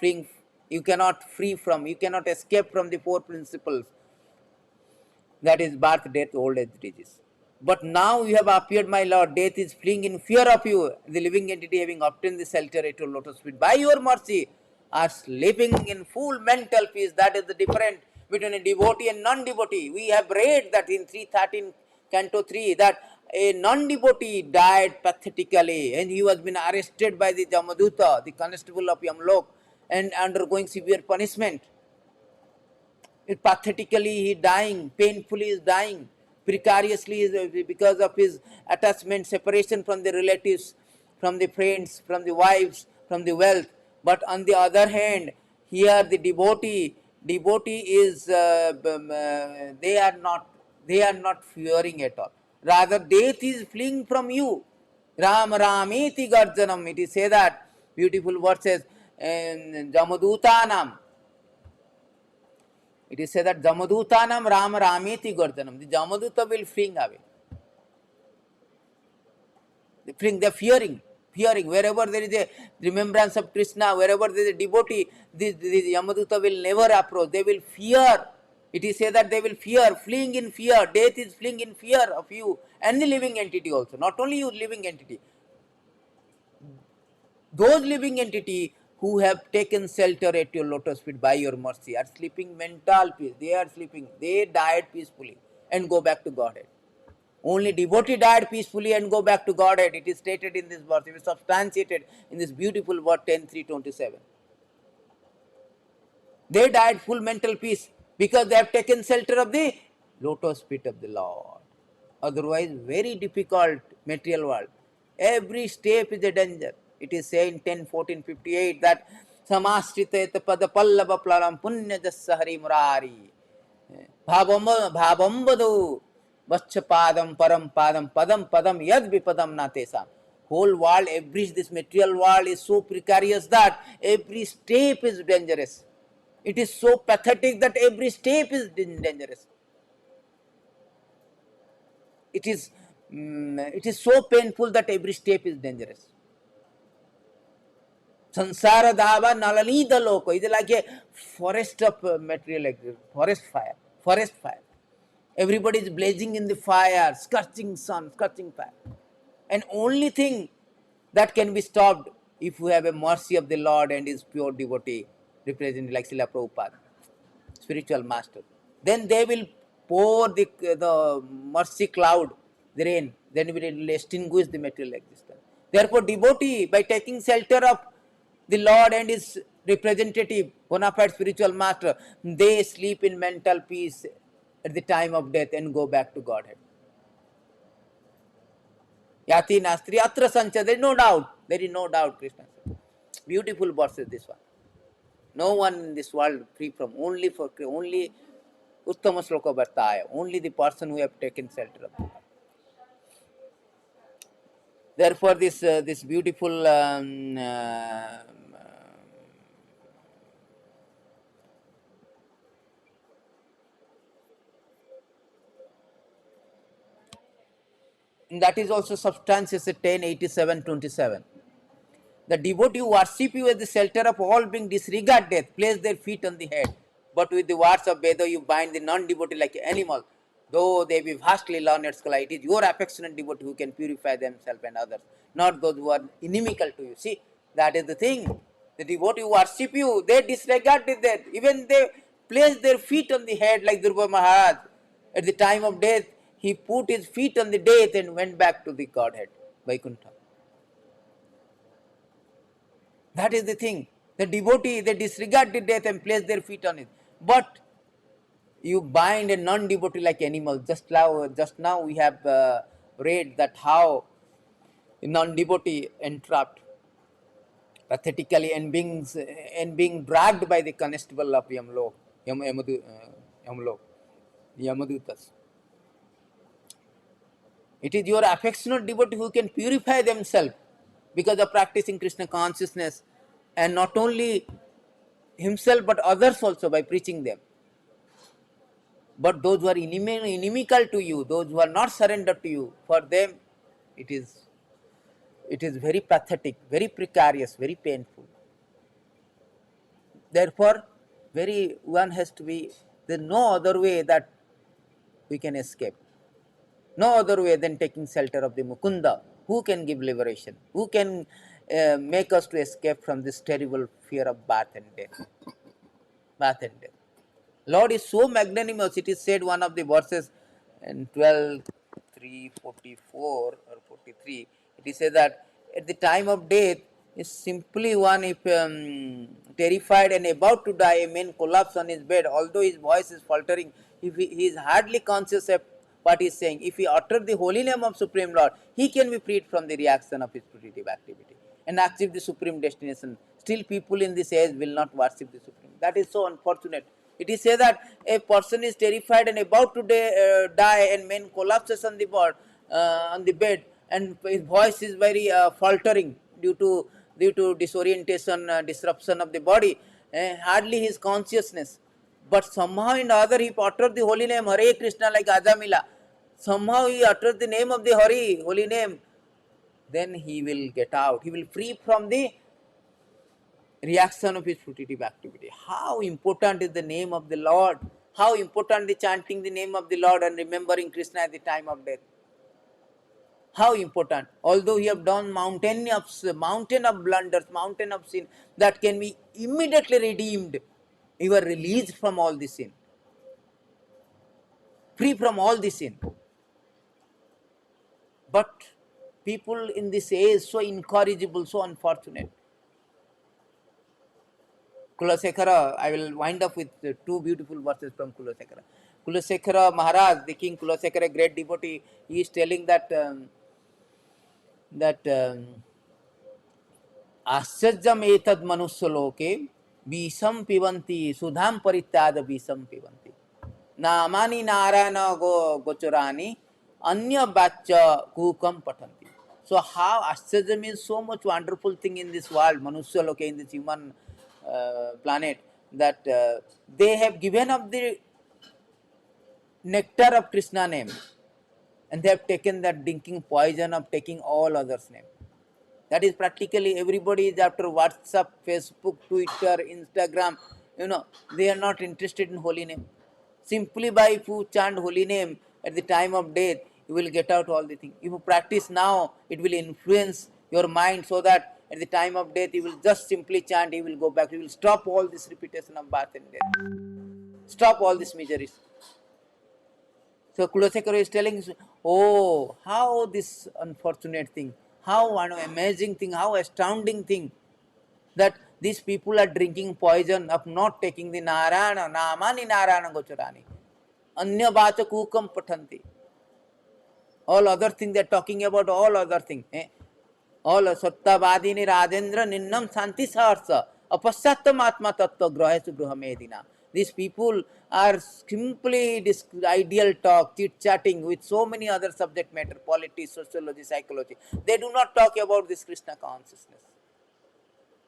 you cannot escape from the four principles, that is birth, death, old age, disease. But now you have appeared, my Lord, death is fleeing in fear of you. The living entity, having obtained the shelter at your lotus feet, by your mercy, are sleeping in full mental peace. That is the difference between a devotee and non-devotee. We have read that in 313 Canto 3 that a non-devotee died pathetically and he was been arrested by the Jamaduta, the constable of Yamlok, and undergoing severe punishment. Pathetically he dying, painfully is dying, precariously is because of his attachment, separation from the relatives, from the friends, from the wives, from the wealth. But on the other hand, here the devotee is they are not fearing at all. Rather, death is fleeing from you. Ram Rameti Garjanam. It is say that beautiful verses in Jamadutanam. It is said that Jamadutanam Rama Rameti Gardhanam. The Jamaduta will fling away. They are fearing. Wherever there is a remembrance of Krishna, wherever there is a devotee, the Jamaduta will never approach. They will fear. It is said that they will fear, fleeing in fear. Death is fleeing in fear of you and the living entity also. Not only you, living entity. Those living entity who have taken shelter at your lotus feet by your mercy are sleeping mental peace. They are sleeping. They died peacefully and go back to Godhead. Only devotee died peacefully and go back to Godhead. It is stated in this verse. It is substantiated in this beautiful verse 10:327. They died full mental peace because they have taken shelter of the lotus feet of the Lord. Otherwise, very difficult material world. Every step is a danger. It is saying 10:14:58 that Samashrita pada pallava plaram punya jasahari murari. Bhavambadu vacha padam param padam padam padam yad vipadam natesam. Whole world, this material world is so precarious that every step is dangerous. It is so pathetic that every step is dangerous. It is so painful that every step is dangerous. Sansara dhava nalanida loko. It is like a forest of material, forest fire. Everybody is blazing in the fire, scorching sun, scorching fire. And only thing that can be stopped if we have a mercy of the Lord and his pure devotee, represented like Srila Prabhupada, spiritual master. Then they will pour the mercy cloud, the rain, then we will extinguish the material existence. Therefore, devotee, by taking shelter of the Lord and his representative, bona fide spiritual master, they sleep in mental peace at the time of death and go back to Godhead. Yati nastri atra sancha, there is no doubt. There is no doubt, Krishna said. Beautiful verses, this one. No one in this world free from, only Uttama Sloka Bhartaya, only the person who have taken shelter of it. Therefore, this beautiful that is also substantiated 10:87:27. The devotee who worship you as the shelter of all being disregard death, place their feet on the head. But with the words of Veda, you bind the non-devotee like an animal, though they be vastly learned scholar. It is your affectionate devotee who can purify themselves and others, not those who are inimical to you. See, that is the thing. The devotee who worship you, they disregard the death. Even they place their feet on the head like Dhruva Maharaj. At the time of death, he put his feet on the death and went back to the Godhead, Vaikuntha. That is the thing. The devotee, they disregard the death and place their feet on it. But you bind a non-devotee like animal. Just now we have read that how a non-devotee entrapped pathetically and being dragged by the constable of Yamadutas. It is your affectionate devotee who can purify themselves because of practicing Krishna consciousness, and not only himself but others also by preaching them. But those who are inimical to you, those who are not surrendered to you, for them it is very pathetic, very precarious, very painful. Therefore, one has to be, there is no other way that we can escape. No other way than taking shelter of the Mukunda, who can give liberation, who can make us to escape from this terrible fear of birth and death. Birth and death. Lord is so magnanimous. It is said one of the verses in 12:3:44 or 43. It is said that at the time of death is simply one, if terrified and about to die, a man collapses on his bed, although his voice is faltering, if he is hardly conscious of what he is saying. If he utters the holy name of Supreme Lord, he can be freed from the reaction of his fruitive activity and achieve the supreme destination. Still, people in this age will not worship the Supreme. That is so unfortunate. It is said that a person is terrified and about to die, and man collapses on the bed, and his voice is very faltering due to disorientation, disruption of the body, hardly his consciousness. But somehow in other he utters the holy name Hare Krishna like Ajamila. Somehow he utters the name of the holy name. Then he will get out. He will free from the reaction of his fruitive activity. How important is the name of the Lord? How important is chanting the name of the Lord and remembering Krishna at the time of death? How important? Although you have done mountain of blunders, mountain of sin that can be immediately redeemed, you are released from all the sin, free from all the sin. But people in this age so incorrigible, so unfortunate. Kulasekara, I will wind up with two beautiful verses from Kulasekara. Kulasekara Maharaj, the king Kulasekara, great devotee, he is telling that आश्चर्यम एतद मनुष्य लोके विषम पिबंती सुधाम परित्याग विषम पिबंती नामानि नारायण गोचरानि अन्य वाच्य कुकम पठन्ति. So how Ashcharyam is so much wonderful thing in this world, Manusya Loke, in this human planet, that they have given up the nectar of Krishna name, and they have taken that drinking poison of taking all others' name. That is practically everybody is after WhatsApp, Facebook, Twitter, Instagram. They are not interested in holy name. Simply by if you chant holy name at the time of death, you will get out all the things. If you practice now, it will influence your mind so that at the time of death, you will just simply chant, you will go back, you will stop all this repetition of birth and death. Stop all these miseries. So Kulasekara is telling, oh, how this unfortunate thing, how amazing thing, how astounding thing, that these people are drinking poison of not taking the Narayana, Namani Narayana Gocharani. Anya Vacha Kukam Pathanti. All other things they are talking about, all other things. All Sattavadini Rajendra Ninnam Santi Saharsa Apasyatam Atma Tattva Grahesu Gruhamedina. These people are simply this ideal talk, chit-chatting with so many other subject matter, politics, sociology, psychology. They do not talk about this Krishna consciousness.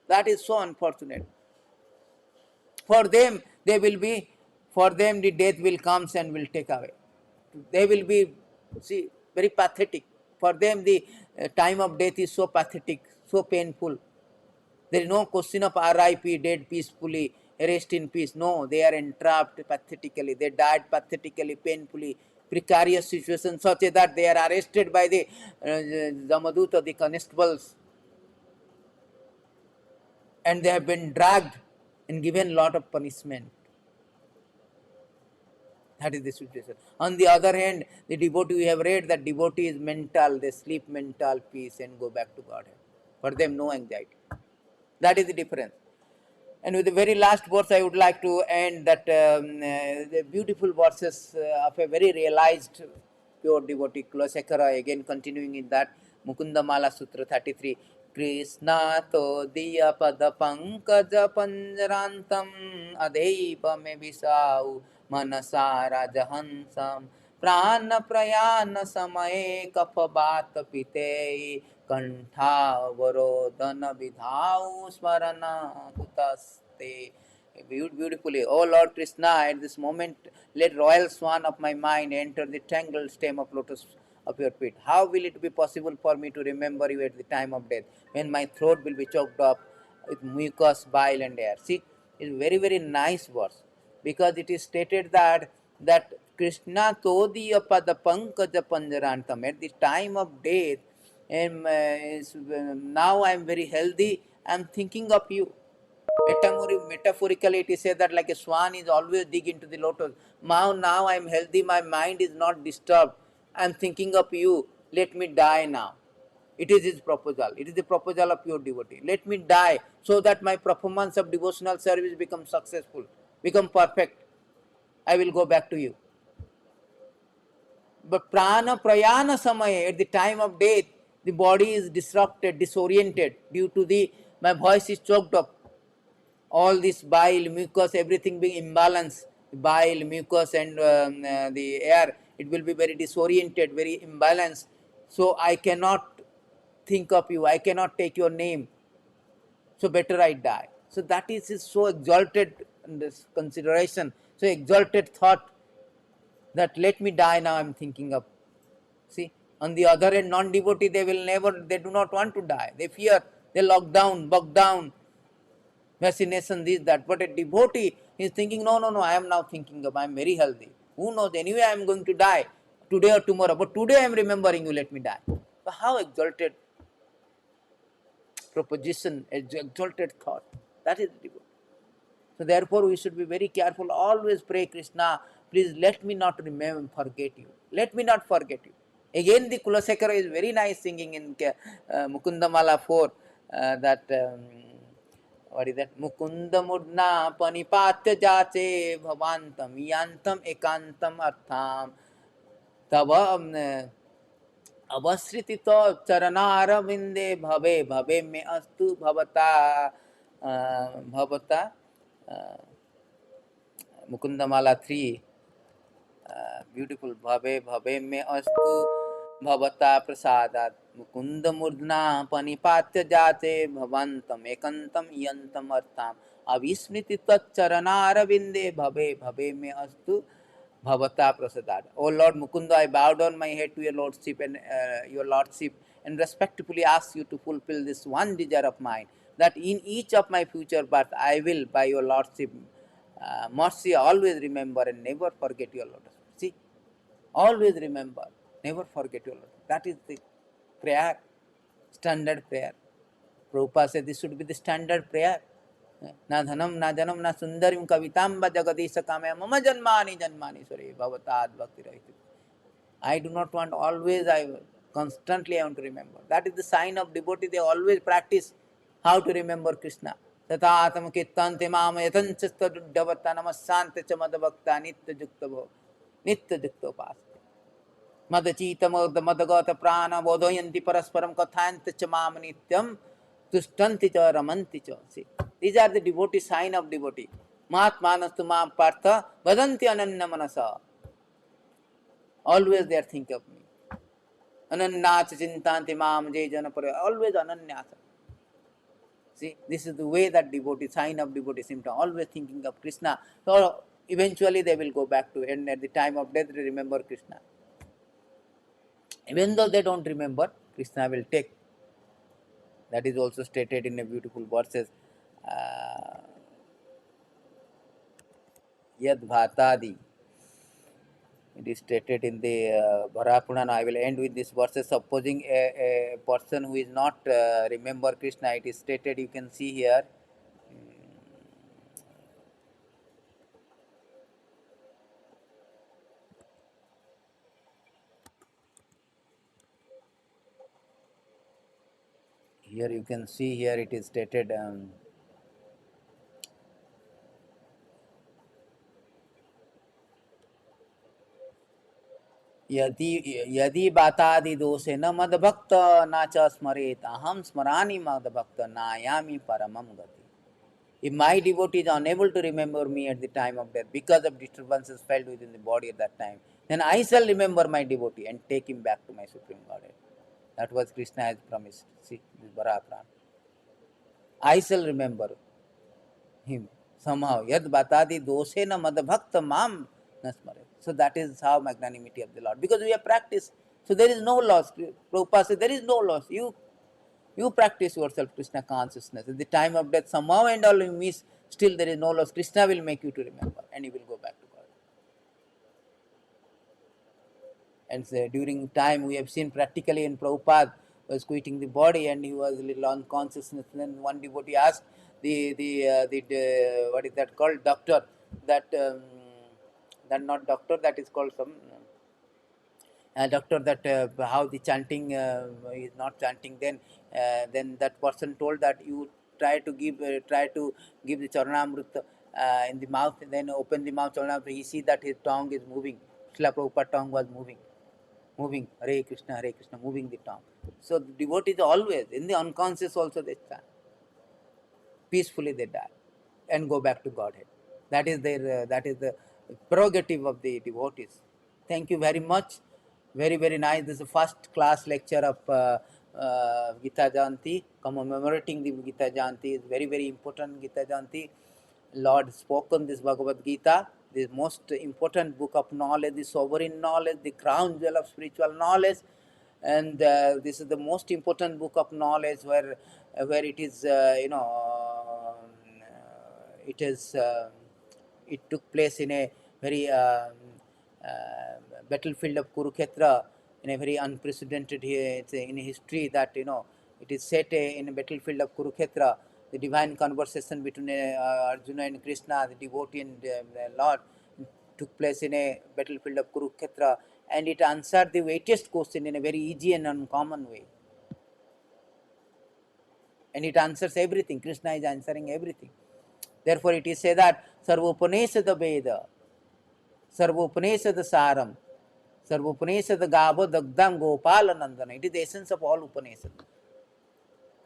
That is so unfortunate. For them, the death will come and will take away. They will be, very pathetic. For them, the time of death is so pathetic, so painful. There is no question of RIP, dead peacefully, rest in peace. No, they are entrapped pathetically. They died pathetically, painfully, precarious situation such that they are arrested by the Jamaduta, the constables, and they have been dragged and given lot of punishment. That is the situation. On the other hand, the devotee, we have read that devotee is mental, they sleep mental peace and go back to Godhead. For them, no anxiety. That is the difference. And with the very last verse, I would like to end that the beautiful verses of a very realized pure devotee, Kulasekara, again continuing in that Mukunda Mala Sutra 33. Krishna to diya pada pankaja panjarantam adhaiva me visau manasa rajahansam prana prayana samaye kapha bhat pite कंठावरोधन विधाऊ स्मरण कुतस्ते. Beautifully, oh Lord Krishna, at this moment let royal swan of my mind enter the tangled stem of lotus of your feet. How will it be possible for me to remember you at the time of death, when my throat will be choked up with mucus, bile and air? See, it's very very nice verse, because it is stated that Krishna todiya pada pankaja panjarantam, at the time of death, and now I am very healthy, I am thinking of you. Metaphorically, it is said that like a swan is always dig into the lotus. Now I am healthy, my mind is not disturbed. I am thinking of you. Let me die now. It is his proposal. It is the proposal of pure devotee. Let me die so that my performance of devotional service becomes successful, become perfect. I will go back to you. But prana prayana samaya, at the time of death, the body is disrupted, disoriented due to the my voice is choked up. All this bile, mucus, everything being imbalanced, bile, mucus, and the air, it will be very disoriented, very imbalanced. So I cannot think of you, I cannot take your name. So better I die. So that is so exalted in this consideration, so exalted thought that let me die now. I'm thinking of. See, on the other hand, non-devotee, they will never, they do not want to die. They fear, they lock down, bog down, fascination, this, that. But a devotee is thinking, no, no, no, I am now thinking of, I am very healthy. Who knows, anyway I am going to die today or tomorrow. But today I am remembering you, let me die. So how exalted proposition, exalted thought. That is the devotee. So therefore we should be very careful. Always pray, Krishna, please let me not remember, forget you. Let me not forget you. Again the Kulasekara is very nice singing in Mukundamala 4, that what is that? Mukunda mudna panipatya jache bhavantam yantam ekantam artham tava अवस्थित चरणारविंदे भवे भवे में अस्तु भवता भवता Mukundamala 3 beautiful भवे भवे में अस्तु भवता प्रसादात मुकुंद मूर्धना पनिपात्य जाते भवंतम एकंतम यंतम अर्थाम अविस्मृति तच्चरणारविंदे भवे भवे में अस्तु Bhavata Prasadad. O Lord Mukunda, I bow down my head to your lordship and respectfully ask you to fulfill this one desire of mine, that in each of my future birth I will, by your lordship mercy, always remember and never forget your lotus. See, always remember, never forget your lotus. That is the prayer, standard prayer. Prabhupada said this should be the standard prayer. ना धनम ना जनम ना सुंदरिम कवितांब जगदीश कामया मम जन्मानि जन्मानि स्वरे भवताद भक्ति रहित. I do not want always, I constantly I want to remember. That is the sign of devotee. They always practice how to remember Krishna. तथातम कीर्तन्ते माम यथंचित्तुद्धवत्ता नमस्सान्ते च मदभक्ता नित्य युक्तोपास मदचीत मदगत प्राण बोधयन्ति परस्परम कथान्ते च माम नित्यम तुष्टन्ति च रमन्ति च. See, these are the devotee sign of devotee. Mahatmanastu mam partha vadanti ananya manasa. Always they are thinking of me. Ananyasa chintanti mam jai janapara. Always ananyasa. See, this is the way that devotee, sign of devotee, symptom, always thinking of Krishna. So eventually they will go back to, and at the time of death they remember Krishna. Even though they don't remember, Krishna will take. That is also stated in a beautiful verses. Yad Bhatadi. It is stated in the Bharapurana. I will end with this verses. Supposing a person who is not remember Krishna, it is stated, you can see here. Here you can see, here it is stated. यदि यदि बातादि दोषे न मद्भक्त न च स्मरेत अहम स्मरामि मद्भक्त नायामि परमं गति. If my devotee is unable to remember me at the time of death because of disturbances felt within the body at that time, then I shall remember my devotee and take him back to my Supreme Godhead. That was Krishna has promised. See, this Bharatran. I shall remember him somehow. Yad batadi dosena madbhakta mam nasmare. So that is how magnanimity of the Lord. Because we have practiced. So there is no loss. Prabhupada says there is no loss. You practice yourself Krishna consciousness. At the time of death, somehow and all you miss, still there is no loss. Krishna will make you to remember and you will go back to God. And so during time we have seen practically in Prabhupada was quitting the body and he was a little unconsciousness. Then one devotee asked the what is that called, doctor, that not doctor, that is called some doctor, that how the chanting is not chanting. Then that person told that you try to give the Charanamrut in the mouth, then open the mouth Charanamrut. He see that his tongue is moving. Srila Prabhupada tongue was moving Hare Krishna, moving the tongue. So the devotees always in the unconscious also they chant. Peacefully they die and go back to Godhead. That is the prerogative of the devotees. Thank you very much. Very nice. This is the first class lecture of Gita Jayanti. Commemorating the Gita Jayanti is very important. Gita Jayanti, Lord spoken this Bhagavad Gita, the most important book of knowledge, the sovereign knowledge, the crown jewel of spiritual knowledge. And this is the most important book of knowledge where it is it is it took place in a very battlefield of Kurukshetra, in a very unprecedented in history, that it is set in a battlefield of Kurukshetra. The divine conversation between Arjuna and Krishna, the devotee and the Lord, took place in a battlefield of Kurukshetra, and it answered the weightiest question in a very easy and uncommon way. And it answers everything. Krishna is answering everything. Therefore, it is said that Sarvopaneshad Veda, Sarvopaneshad Saram, Sarvopaneshad Gava Dagdam Gopala Nandana. It is the essence of all Upanishad.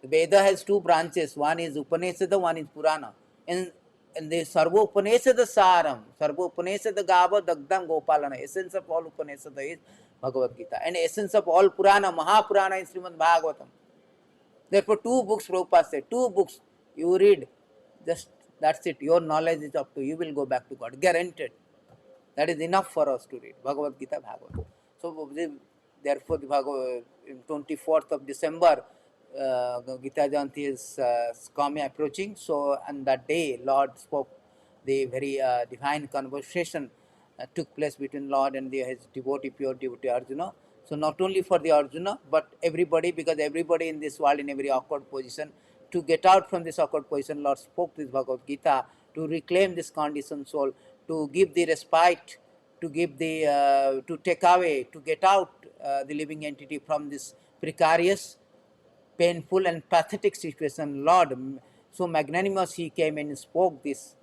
The Veda has two branches. One is Upanishad, one is Purana. And the Sarvopaneshad Saram, Sarvopaneshad Gava Dagdam Gopalana. Essence of all Upanishad is Bhagavad Gita. And essence of all Purana, Mahapurana is Srimad Bhagavatam. Therefore, two books Prabhupada said, two books you read, just that's it. Your knowledge is up to you. You will go back to God. Guaranteed. That is enough for us to read. Bhagavad Gita, Bhagavad. So, therefore, the 24th of December, Gita Jayanti is coming, approaching. So, on that day, Lord spoke the very divine conversation took place between Lord and his devotee, pure devotee Arjuna. So, not only for the Arjuna, but everybody, because everybody in this world in a very awkward position. To get out from this awkward position, Lord spoke this Bhagavad Gita to reclaim this conditioned soul, to give the respite, to give the to take away, to get out the living entity from this precarious, painful and pathetic situation. Lord, so magnanimous, he came and spoke this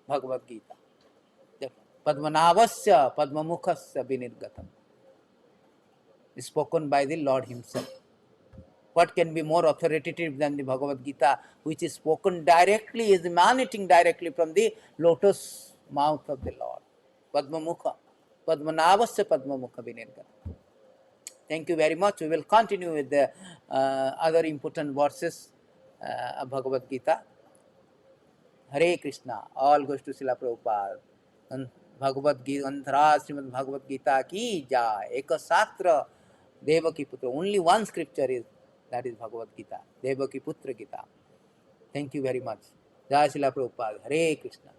Bhagavad Gita. Padmanavasya Padmamukhasya Vinirgatam, spoken by the Lord himself. What can be more authoritative than the Bhagavad Gita, which is spoken directly, is emanating directly from the lotus mouth of the Lord. Padmamukha, Padmanavasya Padmamukha Vinirgatam. Thank you very much. We will continue with the other important verses of Bhagavad Gita. Hare Krishna. All goes to Srila Prabhupada. And Bhagavad Gita, Anthara Srimad Bhagavad Gita ki jai. Eka Sastra Devaki Putra. Only one scripture is, that is Bhagavad Gita. Devaki Putra Gita. Thank you very much. Jai Srila Prabhupada. Hare Krishna.